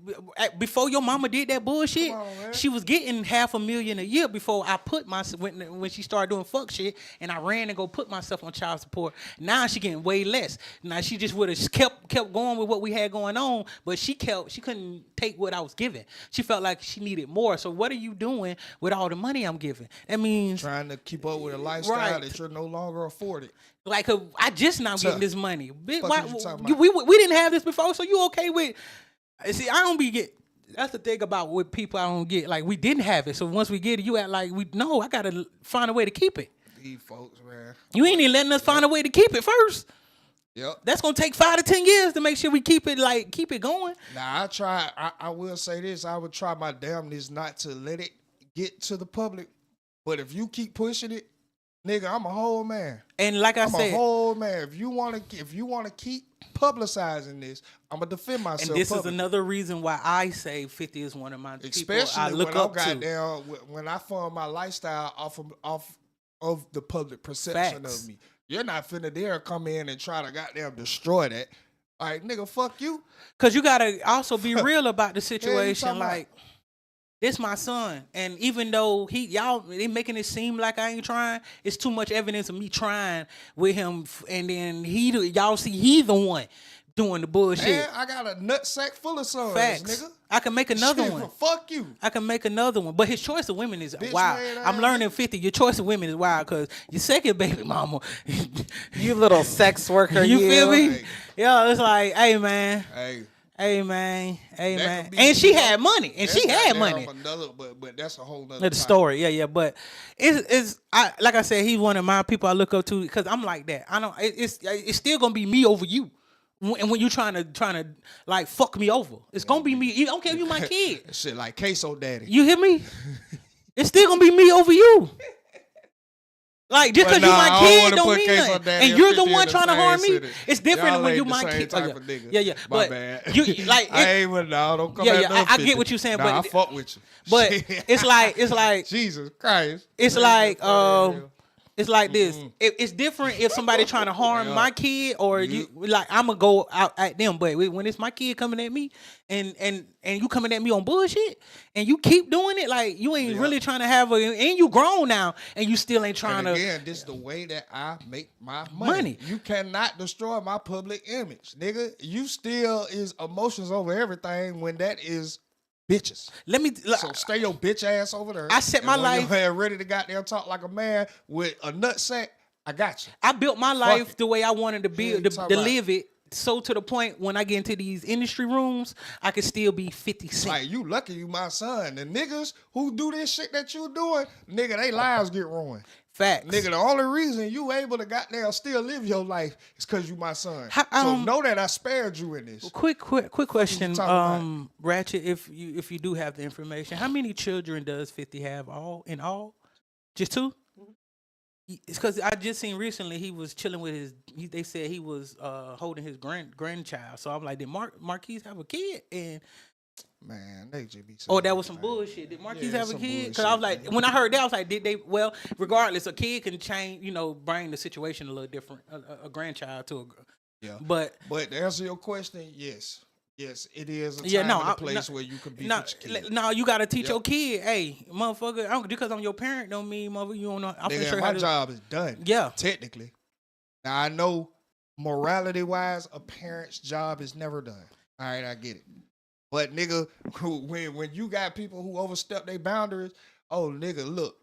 before your mama did that bullshit. Come on, man. She was getting $500,000 a year before I put myself when she started doing fuck shit, and I ran and go put myself on child support. Now she getting way less. Now she just would have kept going with what we had going on, but she couldn't take what I was giving. She felt like she needed more. So what are you doing with all the money I'm giving? That means Trying to keep up with a lifestyle Right. that you're no longer afforded. like I just now getting this money. Fuck is you talking about? We didn't have this before, so you okay with? See, I don't be get. That's the thing about with people I don't get. Like we didn't have it, so once we get it, you act like we no. I gotta find a way to keep it. These folks, man. You ain't even letting us find a way to keep it first. Yep. That's gonna take 5 to 10 years to make sure we keep it going. Now, I will say this. I would try my damnness not to let it get to the public. But if you keep pushing it, nigga, I'm a whole man. And like I I'm said, a whole man. If you wanna keep publicizing this, I'm gonna defend myself. and this is publicly. another reason why I say 50 is one of my people Especially I look when up I'm to. goddamn, when I form my lifestyle off of the public perception Facts. of me. You're not finna dare come in and try to goddamn destroy that. All right, nigga, fuck you. Cause you gotta also be real about the talking situation. about? Like, this my son, and even though they making it seem like I ain't trying, it's too much evidence of me trying with him, and then y'all see he the one doing the bullshit. Man, I got a nutsack full of sons, Facts. nigga. I can make another Shit, one. Fuck you. I can make another one, but his choice of women is Bitch wild. made I'm ass learning 50. Your choice of women is wild because your second baby mama. You little sex worker. You feel me? Hey. Yeah, it's like, hey man, Hey, hey man, hey That man, could be- and she had money, and she that's had goddamn money. Another, but that's a whole nother The topic. story, yeah, but it's like I said, he's one of my people I look up to because I'm like that. I don't. It's still gonna be me over you, and when you trying to like fuck me over, it's gonna be me. I don't care if you my kid. Shit like queso daddy. You hear me? It's still gonna be me over you. Like just But because you nah, my I don't kid wanna don't put mean queso nothing, daddy and and you're the 50 one in the trying to same harm me. city. It's different Y'all when ain't you the my same kid. type of nigga. Yeah. My But bad. you like I ain't with no. Don't come Yeah, at yeah, no I 50. get what you're saying, Nah, but- I fuck with you. but Shit. it's like Jesus Christ. it's like it's like this. It's different if somebody trying to harm Yeah. my kid or you like I'm gonna go out at them. But when it's my kid coming at me and you coming at me on bullshit and you keep doing it, like you ain't really trying to have and you grown now and you still ain't trying And to. again, this is the way that I make my Money. money. You cannot destroy my public image, nigga. You still is emotions over everything when that is bitches. Let me. So stay your bitch ass over there. I set And my when life- your head ready to goddamn talk like a man with a nutsack. I got you. I built my life the way I wanted to Yeah, build you to talking about- live it. So to the point when I get into these industry rooms, I can still be 50 Cent. Like you lucky you my son. The niggas who do this shit that you doing, nigga, they lives get ruined. Facts. Nigga, the only reason you able to goddamn still live your life is because you my son. How- so know that I spared you in this. Quick question, talking Ratchet. If you do have the information, how many children does 50 have in all? Just 2? It's because I just seen recently he was chilling with they said he was holding his grandchild. So I'm like, did Marquise have a kid? And Man, they just be oh, that was some bullshit. Did Marquise have a some kid? Because I was bullshit, like, when I heard that, I was like, did they? Well, regardless, a kid can change, bring the situation a little different. A grandchild to a, Yeah. but to answer your question, yes. Yes, it is a time Yeah, no, and a I- place no, where you can be no, with your kid. no, you gotta teach Yep. your kid, hey, motherfucker, just because I'm your parent don't mean, motherfucker, you don't know. I'm Nigga, finna show you my how to. job is done. Yeah. Technically. Now I know morality wise, a parent's job is never done. All right, I get it. But nigga, when you got people who overstep their boundaries, oh nigga, look,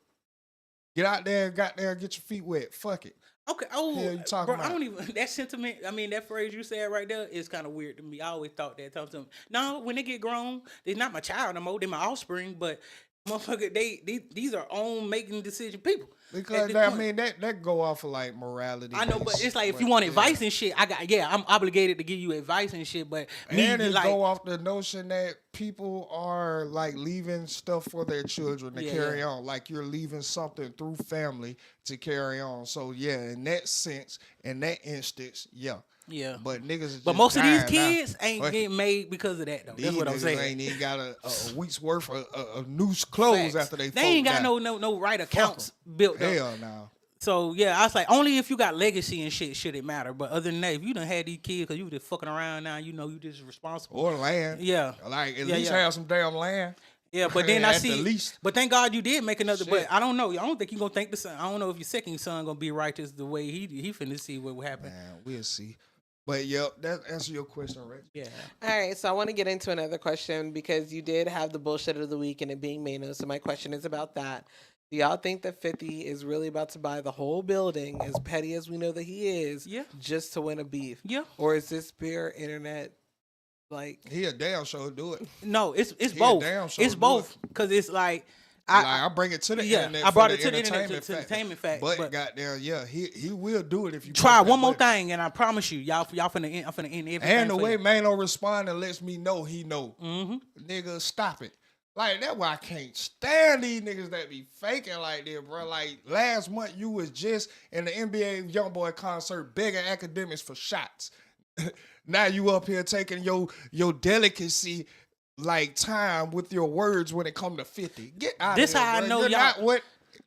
get out there, get your feet wet. Fuck it. Okay. Oh, Hell you talking bro, I about? don't even that sentiment. I mean, that phrase you said right there is kind of weird to me. I always thought that. Talk to them. No, when they get grown, they're not my child no more. They're my offspring. But motherfucker, these are own making decision people. Because I mean that go off of like morality. I know, but it's like if you want advice and shit, I'm obligated to give you advice and shit. But and it like, go off the notion that people are like leaving stuff for their children to carry on. Like you're leaving something through family to carry on. So yeah, in that sense, in that instance, yeah. Yeah, but niggas. Is but just most of these dying kids now. ain't getting made because of that though. That's what I'm saying. Ain't even got a week's worth of loose clothes after they. They ain't got no right accounts built up. Hell no. So yeah, I was like, only if you got legacy and shit should it matter. But other than that, if you done had these kids because you just fucking around now, you know you just responsible. Or land. Yeah. Like at least have some damn land. Yeah, but then I see. Least. But thank God you did make another. Shit. But I don't know. I don't think you gonna think the son. I don't know if your second son gonna be righteous the way he finna see what will happen. Man, we'll see. But yep, that answer your question, right? Yeah. All right, so I want to get into another question because you did have the bullshit of the week and it being Maino. So my question is about that. Do y'all think that 50 is really about to buy the whole building, as petty as we know that he is, just to win a beef? Yeah. Or is this pure internet? Like he a damn show do it. No, it's both. It's both because it's like. I bring it to the internet. I brought it to the internet to entertainment fact. But goddamn, yeah, he will do it if you try one more thing, and I promise you, y'all finna end everything. And the way Maino responding lets me know he know. Nigga, stop it. Like that's why I can't stand these niggas that be faking like that, bro. Like last month you was just in the NBA YoungBoy concert begging academics for shots. Now you up here taking your delicacy. Like time with your words when it come to 50. Get out this of here, how bro. I know You're y'all not what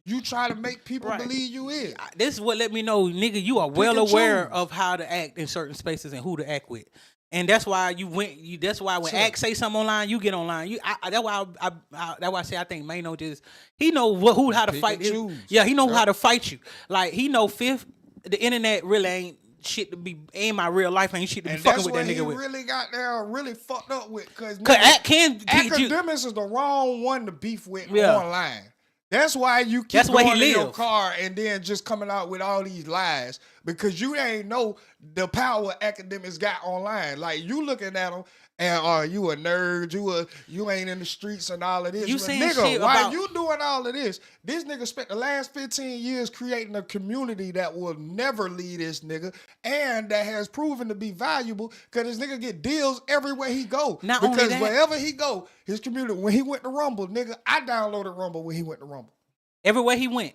you try to make people believe you is. This is what let me know, nigga, you are well aware of how to act in certain spaces and who to act with. And that's why that's why when Act say something online, you get online. That's why I say I think Maino he know how to fight. He know how to fight you. Like he know Fifth, the internet really ain't shit to be in my real life ain't shit to be fucking with that nigga with. And that's what he really got there really fucked up with. Because academics is the wrong one to beef with online. That's why you keep going in your car and then just coming out with all these lies. Because you ain't know the power academics got online. Like you looking at them and you a nerd, you ain't in the streets and all of this. You saying nigga, shit why about... you doing all of this? This nigga spent the last 15 years creating a community that will never leave this nigga and that has proven to be valuable because this nigga get deals everywhere he go. Because wherever he go, his community, when he went to Rumble, nigga, I downloaded Rumble when he went to Rumble. Everywhere he went.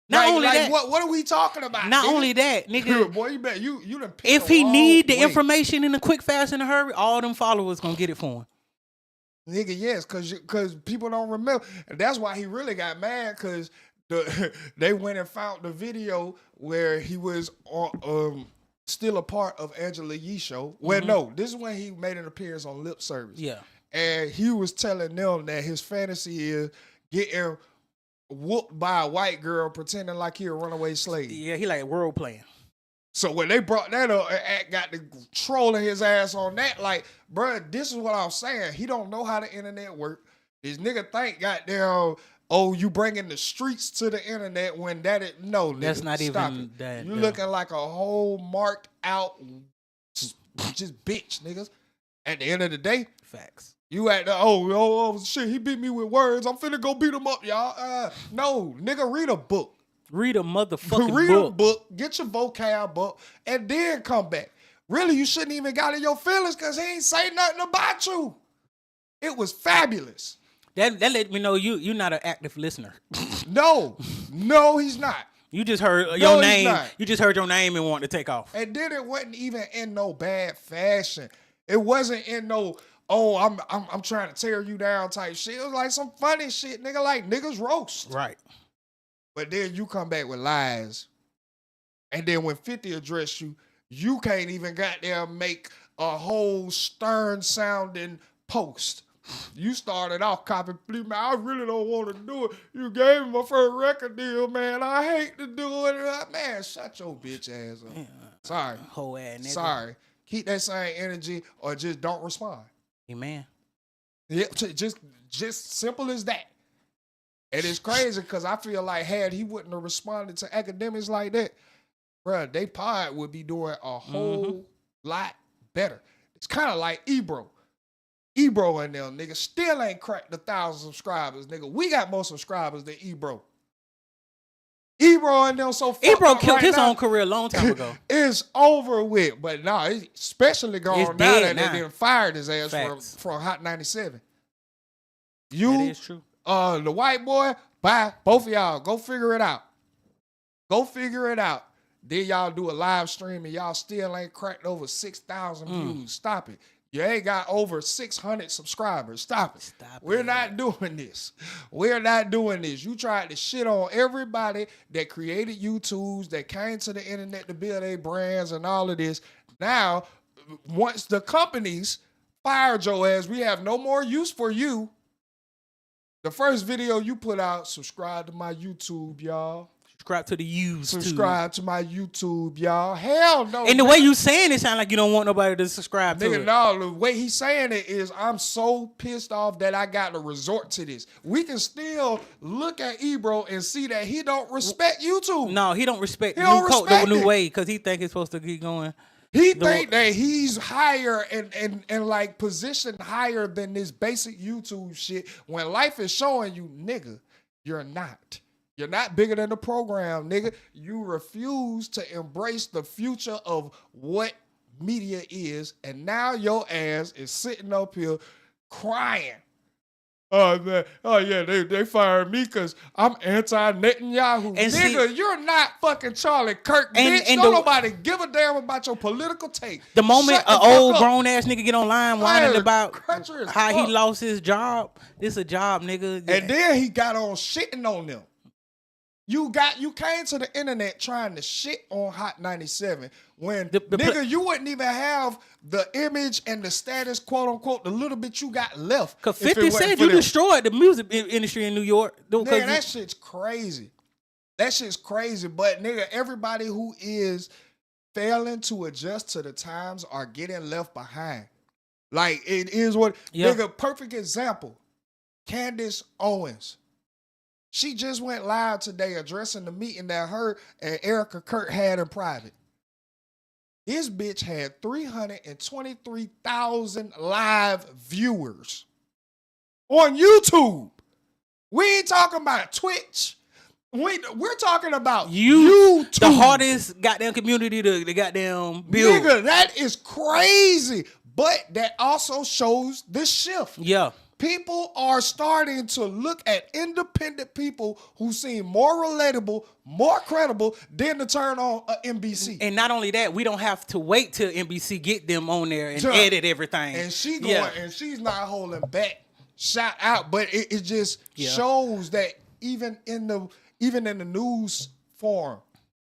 Not only that. What are we talking about? Not only that, nigga. Boy, you bet you done picked if he need the information in a quick, fast, in a hurry, all them followers gonna get it for him. Nigga, yes, cause people don't remember. And that's why he really got mad, cause they went and found the video where he was on still a part of Angela Yee's show. Well, no, this is when he made an appearance on Lip Service. Yeah. And he was telling them that his fantasy is getting whooped by a white girl pretending like he a runaway slave. Yeah, he like role playing. So when they brought that up, Act got the trolling his ass on that. Like, bro, this is what I'm saying. He don't know how the internet work. This nigga think goddamn, you bringing the streets to the internet when nigga, that's not stop even it. that. You looking like a whole marked out just bitch, niggas. At the end of the day, facts. You at the shit, he beat me with words. I'm finna go beat him up, y'all. No, nigga, read a book. Read a motherfucking book. Read a book, get your vocab up, and then come back. Really, you shouldn't even got in your feelings because he ain't say nothing about you. It was fabulous. That let me know you're not an active listener. No, he's not. You just heard your name. You just heard your name and wanted to take off. And then it wasn't even in no bad fashion. It wasn't in no, I'm trying to tear you down type shit. It was like some funny shit, nigga, like niggas roast. Right. But then you come back with lies. And then when 50 address you, you can't even goddamn make a whole stern sounding post. You started off copying, man, I really don't want to do it. You gave me my first record deal, man. I hate to do it. Man, shut your bitch ass up. Yeah. Sorry. Whole ass nigga. Sorry. Keep that same energy or just don't respond. Amen. Yeah, just simple as that. And it's crazy because I feel like had he wouldn't have responded to academics like that, bro, they pod would be doing a whole lot better. It's kind of like Ebro. Ebro and them, nigga, still ain't cracked 1,000 subscribers, nigga. We got more subscribers than Ebro. Ebro and them so fucked Ebro up killed right his now. own career a long time ago. It's over with. But no, it's especially It's gone now dead that now. they done fired his ass Facts. from Hot 97. That You, is true. the white boy, bye. Both of y'all, go figure it out. Go figure it out. Then y'all do a live stream and y'all still ain't cracked over 6,000 views. Stop it. You ain't got over 600 subscribers. Stop it. We're not doing this. We're not doing this. You tried to shit on everybody that created YouTubes, that came to the internet to build their brands and all of this. Now, once the companies fired your ass, we have no more use for you. The first video you put out, subscribe to my YouTube, y'all. Subscribe to the U's Subscribe to my YouTube, y'all. Hell no. And the way you saying it sound like you don't want nobody to subscribe to Nigga, it. no, the way he's saying it is I'm so pissed off that I got to resort to this. We can still look at Ebro and see that he don't respect YouTube. No, he don't respect He the don't new code, respect the new it. way, because he think it's supposed to keep going. He think that he's higher and like positioned higher than this basic YouTube shit when life is showing you, nigga, you're not. You're not bigger than the program, nigga. You refuse to embrace the future of what media is, and now your ass is sitting up here crying. Oh, man. Oh, yeah, they fired me because I'm anti-Netanyahu. And nigga, you're not fucking Charlie Kirk, And- bitch. and Don't the- nobody give a damn about your political take. The moment Shut the an fuck old up. grown ass nigga get online whining Hey, about country is how he fucked. lost his job, this a job, nigga. And then he got on shitting on them. You came to the internet trying to shit on Hot 97 when nigga, you wouldn't even have the image and the status, quote unquote, the little bit you got left. Because if it 50 wasn't said for you them. destroyed the music industry in New York. Man, that shit's crazy. That shit's crazy. But nigga, everybody who is failing to adjust to the times are getting left behind. Like it is what nigga, perfect example. Candace Owens. She just went live today addressing the meeting that her and Erica Kurt had in private. This bitch had 323,000 live viewers on YouTube. We ain't talking about Twitch. We're talking about YouTube. The hardest goddamn community to goddamn build. Nigga, that is crazy. But that also shows the shift. Yeah. People are starting to look at independent people who seem more relatable, more credible than to turn on a NBC. And not only that, we don't have to wait till NBC get them on there and Jump. edit everything. And she going, and she's not holding back. Shout out, but it just shows that even in the news form,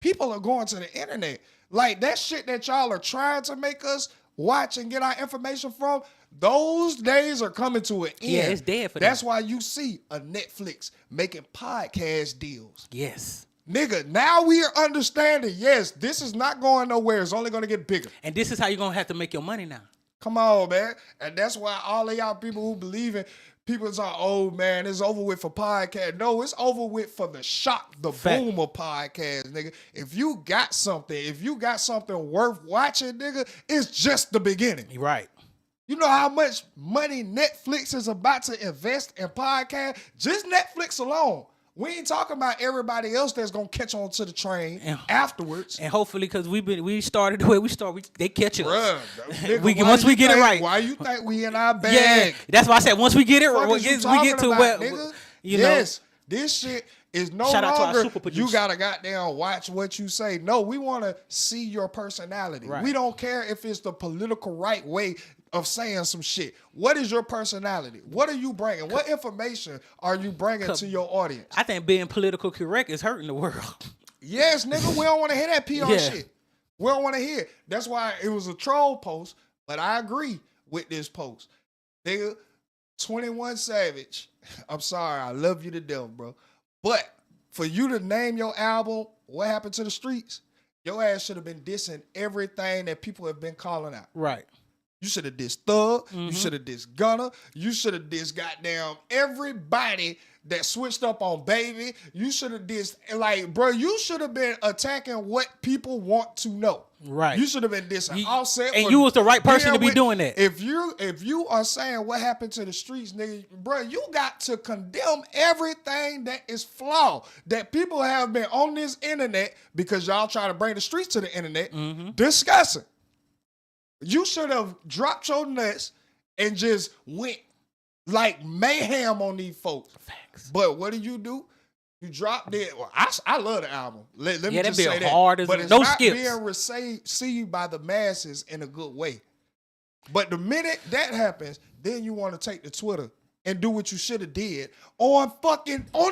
people are going to the internet. Like that shit that y'all are trying to make us watch and get our information from. Those days are coming to an end. Yeah, it's dead for them. That's why you see a Netflix making podcast deals. Yes. Nigga, now we are understanding, yes, this is not going nowhere. It's only going to get bigger. And this is how you're going to have to make your money now. Come on, man. And that's why all of y'all people who believe in people say, oh, man, it's over with for podcast. No, it's over with for the shock, the boom of podcast, nigga. If you got something worth watching, nigga, it's just the beginning. Right. You know how much money Netflix is about to invest in podcasts? Just Netflix alone. We ain't talking about everybody else that's gonna catch on to the train afterwards. And hopefully, because we started the way we started, they catch us. Bruh, nigga, once we get it right. Why you think we in our bag? Yeah, that's why I said once we get it, What we is you get talking to about, where nigga? you Yes, this shit is no Shout out to our longer super producer. you gotta goddamn watch what you say. No, we want to see your personality. Right. We don't care if it's the political right way of saying some shit. What is your personality? What are you bringing? What information are you bringing to your audience? I think being political correct is hurting the world. Yes, nigga, we don't want to hear that PR Yeah. shit. We don't want to hear it. That's why it was a troll post, but I agree with this post. Nigga, 21 Savage, I'm sorry, I love you to death, bro. But for you to name your album, What Happened to the Streets, your ass should have been dissing everything that people have been calling out. Right. You should have dissed Thug. You should have dissed Gunna. You should have dissed goddamn everybody that switched up on Baby. You should have dissed, like, bro, you should have been attacking what people want to know. Right. You should have been dissing Offset. And you was the right person to be doing that. If you are saying what happened to the streets, nigga, bro, you got to condemn everything that is flawed. That people have been on this internet because y'all try to bring the streets to the internet discussing. You should have dropped your nuts and just went like mayhem on these folks. Facts. But what do? You dropped it. Well, I love the album. Let me just say that. Hard as but it's no not skips. being received by the masses in a good way. But the minute that happens, then you want to take to Twitter and do what you should have did on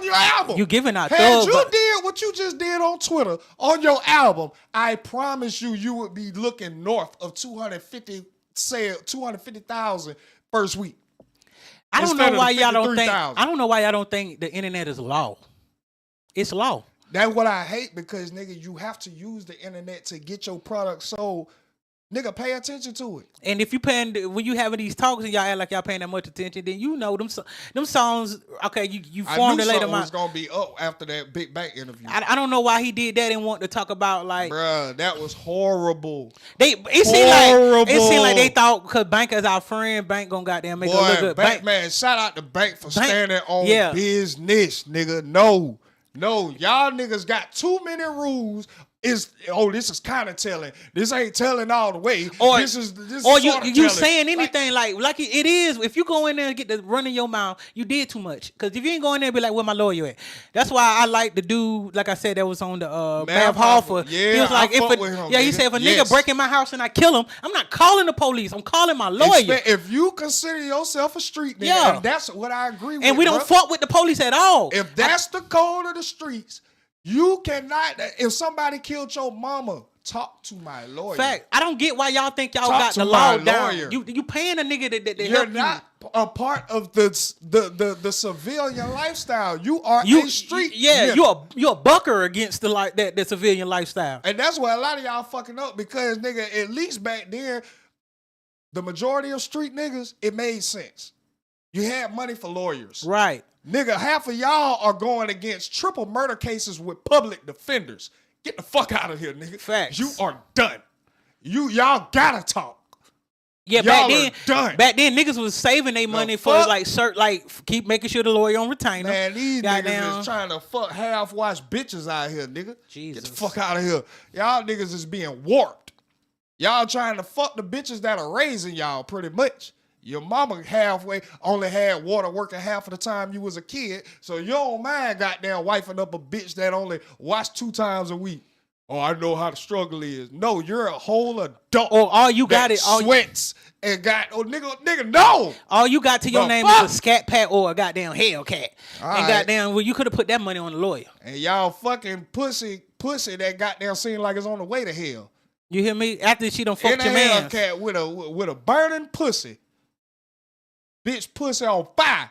your album. You giving out Had Thug, you but- did what you just did on Twitter on your album, I promise you would be looking north of 250,000 first week. I don't Instead know of why the y'all don't think. 53,000. I don't know why y'all don't think the internet is law. It's law. That's what I hate because, nigga, you have to use the internet to get your product sold. Nigga, pay attention to it. And if you when you having these talks and y'all act like y'all paying that much attention, then you know them songs. Okay, you formulate them I knew something out. was gonna be up after that Big Bang interview. I don't know why he did that and want to talk about like. Bruh, that was horrible. It seemed like they thought because Bank is our friend, Bank gonna goddamn make it look good. Bank, man, shout out to Bank for standing on business, nigga. No, y'all niggas got too many rules. This is kind of telling. This ain't telling all the way. Or this is you saying anything like it is. If you go in there and get the run in your mouth, you did too much. Because if you ain't go in there and be like, where my lawyer at? That's why I like the dude, like I said, that was on the Mav Hoffa. Yeah, he was like, I fuck with him, he said, if a nigga break in my house and I kill him, I'm not calling the police. I'm calling my lawyer. If you consider yourself a street nigga, and that's what I agree with. And we don't fuck with the police at all. If that's the code of the streets, you cannot. If somebody killed your mama, talk to my lawyer. Fact. I don't get why y'all think y'all Talk got to the law my down. lawyer. You paying a nigga that You're help not a part of the civilian lifestyle. You are you. a street. You're a bucker against the civilian lifestyle. And that's why a lot of y'all fucking up because nigga, at least back then, the majority of street niggas, it made sense. You had money for lawyers. Right. Nigga, half of y'all are going against triple murder cases with public defenders. Get the fuck out of here, nigga. Facts. You are done. Y'all gotta talk. Yeah, Y'all back then niggas was saving their money for keep making sure the lawyer on retainer. Man, these niggas is trying to fuck half-wash bitches out here, nigga. Jesus. Get the fuck out of here. Y'all niggas is being warped. Y'all trying to fuck the bitches that are raising y'all pretty much. Your mama only had water working half of the time you was a kid, so you don't mind goddamn wifing up a bitch that only washed 2 times a week. Oh, I know how the struggle is. No, you're a whole adult. Or all you got it. Sweats and nigga, no. All you got to your name is a scat pat or a goddamn Hellcat. All and right. goddamn, well, you could have put that money on the lawyer. And y'all fucking pussy that goddamn seem like it's on the way to hell. You hear me? After she done fucked In a your man. Hellcat with a burning pussy. Bitch pussy on fire.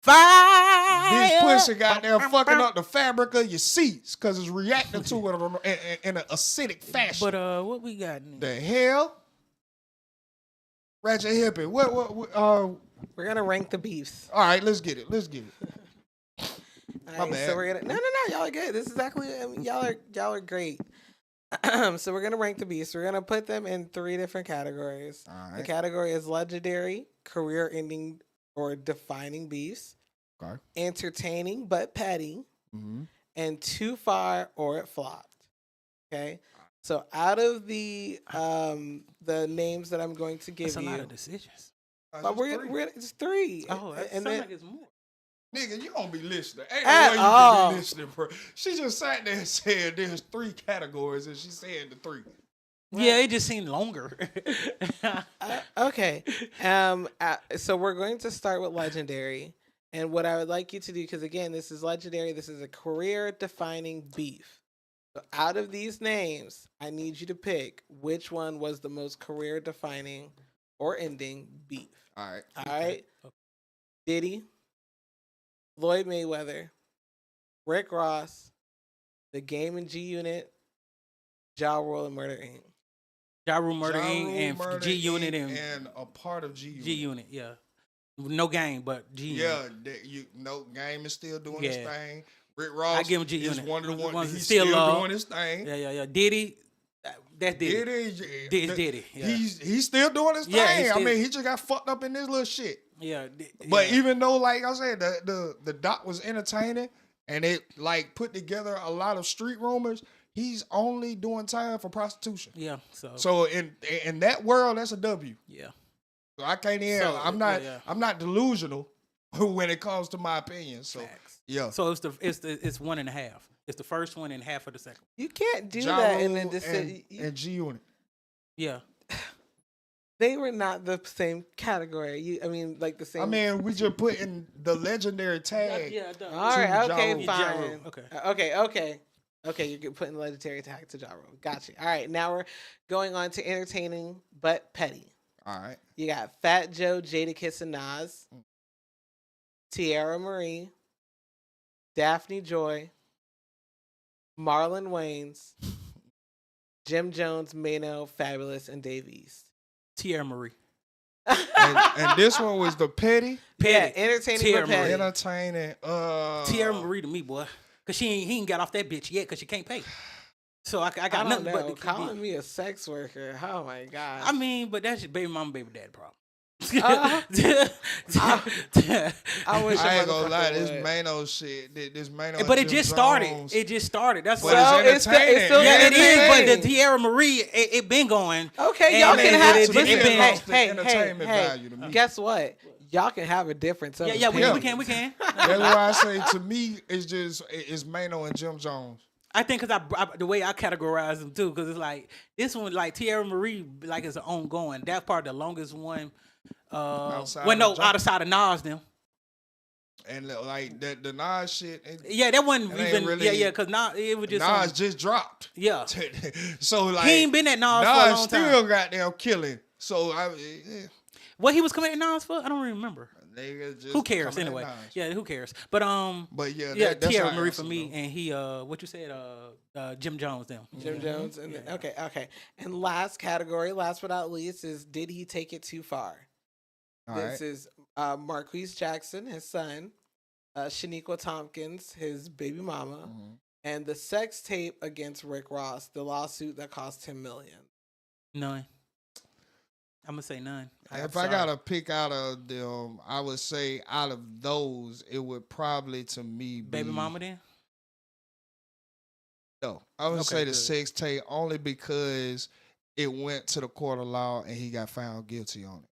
Bitch pussy goddamn fucking up the fabric of your seats because it's reacting to it in an acidic fashion. But what we got? The hell? Ratchet Hippie. What We're gonna rank the beefs. all right, let's get it. All My right, bad. so we're gonna y'all are good. This is exactly y'all are great. So we're gonna rank the beefs. We're gonna put them in 3 different categories. All The right. category is legendary, career-ending or defining beefs, Okay. entertaining but petty, Mm-hmm. and too far or it flopped. Okay. So out of the names that I'm going to give That's a you, lot of decisions. but we're it's 3. Oh, that and sounds then like it's more. Nigga, you gonna be listening. Ain't At no way you all. can be listening, bro. She just sat there and said there's 3 categories and she said the 3. Yeah, it just seemed longer. Okay. So we're going to start with legendary. And what I would like you to do, because again, this is legendary, this is a career defining beef. So out of these names, I need you to pick which one was the most career defining or ending beef. All right. All right. Diddy, Floyd Mayweather, Rick Ross, The Game and G Unit, Ja Rule, and Murder Inc. Ja Rule Murder Ja Inc. Rule and Murder G Unit Inc. and and a part of G Unit. G Unit. Yeah, no game, but G Unit. Yeah, Game is still doing his Yeah. thing. Rick Ross I give him G is Unit. one of the ones he's still still doing his thing. Yeah. Diddy, that's Diddy. Diddy. Yeah. He's still doing his thing. Yeah, I mean, he just got fucked up in this little shit. Yeah, But even though, like I said, the doc was entertaining and it like put together a lot of street rumors, he's only doing time for prostitution. Yeah. So in that world, that's a W. Yeah. So I can't even. I'm not delusional when it comes to my opinion. So Facts. yeah. So it's 1.5. It's the first one and half of the second. You can't do Ja that in Rule the and G Unit. Yeah. They were not the same category. Like the same. I mean, we just put in the legendary tag. Yeah. Done. all right, Ja okay, Rule. Ja fine. Rule, Okay. You're putting legendary tag to Ja Rule. Gotcha. All right, now we're going on to entertaining but petty. All right. You got Fat Joe, Jadakiss, and Nas, Tierra Marie, Daphne Joy, Marlon Wayans, Jim Jones, Maino, Fabulous, and Dave East. Tierra Marie. And this one was the petty. Yeah, entertaining Tierra but petty. Entertaining. Tierra Marie to me, boy. Cause he ain't got off that bitch yet cause she can't pay. So I got I don't nothing know. but to Calling me a sex worker. Oh my god. I mean, but that's your baby mama, baby dad problem. I wish I a ain't gonna lie, motherfucker this would. Maino shit, this Maino. But and it Jim just started. Jones, It just started. That's But why. it's entertaining. it's still Yeah, it is. But entertaining. the Tierra Marie, it been going. Okay, And y'all I can mean, have. it Listen, been lost the hey, entertainment value to me. Guess what? Y'all can have a difference. Yeah, we can. That's why I say to me, it's Maino and Jim Jones. I think because I the way I categorize them too, because it's like this one, like Tierra Marie, like is an ongoing. That part the longest one. Outside Outside of Nas them. And like the Nas shit. Yeah, that wasn't It ain't even. really- Yeah, because Nas it was just. Nas just dropped. Yeah. So like He ain't been at Nas for a Nas long still time. goddamn killing. So What he was committing Nas for? I don't remember. nigga just Who cares coming at anyway? Nas. Yeah, who cares? But yeah, that's Tierra how I Marie answer for me, though. and he what you said, Jim Jones them. Jim Jones. And okay. And last category, last but not least, is did he take it too far? All This right. is Marquise Jackson, his son, Shaniqua Tompkins, his baby mama, Mm-hmm. and the sex tape against Rick Ross, the lawsuit that cost him millions. None. I'm gonna say none. If I gotta pick out of them, I would say out of those, it would probably to me be baby mama then. No, I would Okay, say the good. sex tape only because it went to the court of law and he got found guilty on it.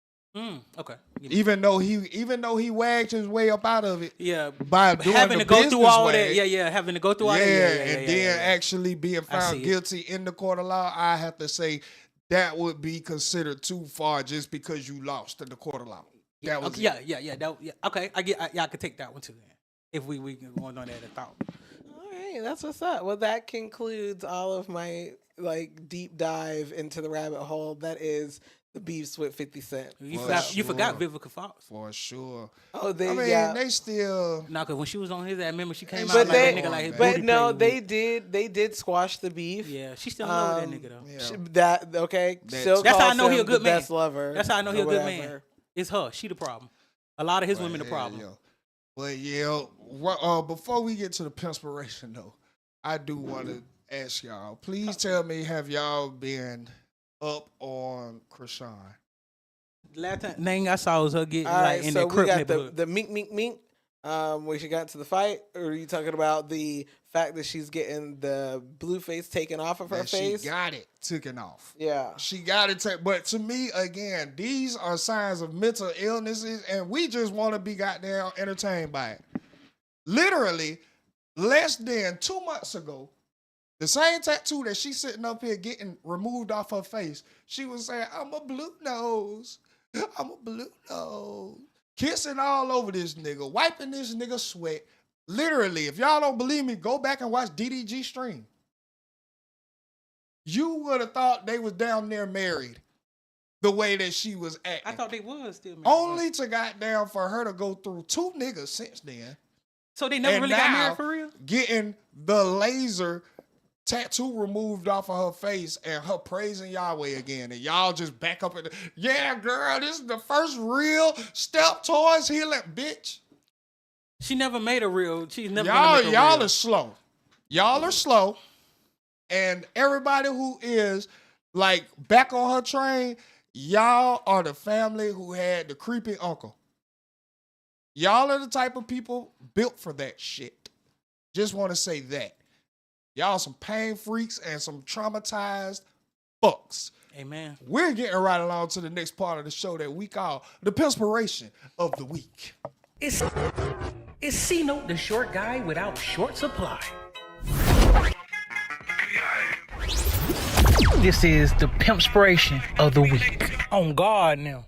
Okay. Even though he wagged his way up out of it Yeah. by doing Having the to go through business all wag, that. Yeah. Having to go through all that. and then actually being I found see it. guilty in the court of law, I have to say that would be considered too far just because you lost in the court of law. That was Okay, yeah. Okay, I could take that one too. Then, if we can go on that thought. All right, that's what's up. Well, that concludes all of my deep dive into the rabbit hole that is the beefs with 50 Cent. You For forgot sure. Vivica Fox. for sure. Oh, they I mean, yeah. they still. No, because when she was on his ad, remember she came out But like they, that nigga like his but booty no, playing they did squash the beef. with. Yeah, she still in love with that nigga though. Yeah. That okay. That's- Still That's how I calls know he a him good the man. best lover. That's how I know he a or good whatever. man. It's her. She the problem. A lot of his women the Yeah, problem. yeah. But yeah, before we get to the perspiration though, I do want to ask y'all. Please tell me, have y'all been up on Krishan? Last thing I saw was her get All like right, in so that we crip got neighborhood. the mink, where she got into the fight, or are you talking about the fact that she's getting the blue face taken off of her That face? She got it taken off. Yeah. She got it taken. But to me, again, these are signs of mental illnesses, and we just want to be goddamn entertained by it. Literally, less than 2 months ago, the same tattoo that she's sitting up here getting removed off her face, she was saying, I'm a blue nose. I'm a blue nose. Kissing all over this nigga, wiping this nigga sweat. Literally, if y'all don't believe me, go back and watch DDG stream. You would have thought they was down there married the way that she was acting. I thought they was still married. Only to goddamn for her to go through 2 niggas since then. So they never And really got now, married for real? Getting the laser tattoo removed off of her face and her praising Yahweh again. And y'all just back up and, yeah, girl, this is the first real step towards healing, bitch. She never made a real. She's never Y'all are slow. Y'all are slow. And everybody who is like back on her train, y'all are the family who had the creepy uncle. Y'all are the type of people built for that shit. Just want to say that. Y'all some pain freaks and some traumatized fucks. Amen. We're getting right along to the next part of the show that we call the Perspiration of the Week. It's C-Note, the short guy without short supply. This is the Pimpspiration of the Week. On guard now.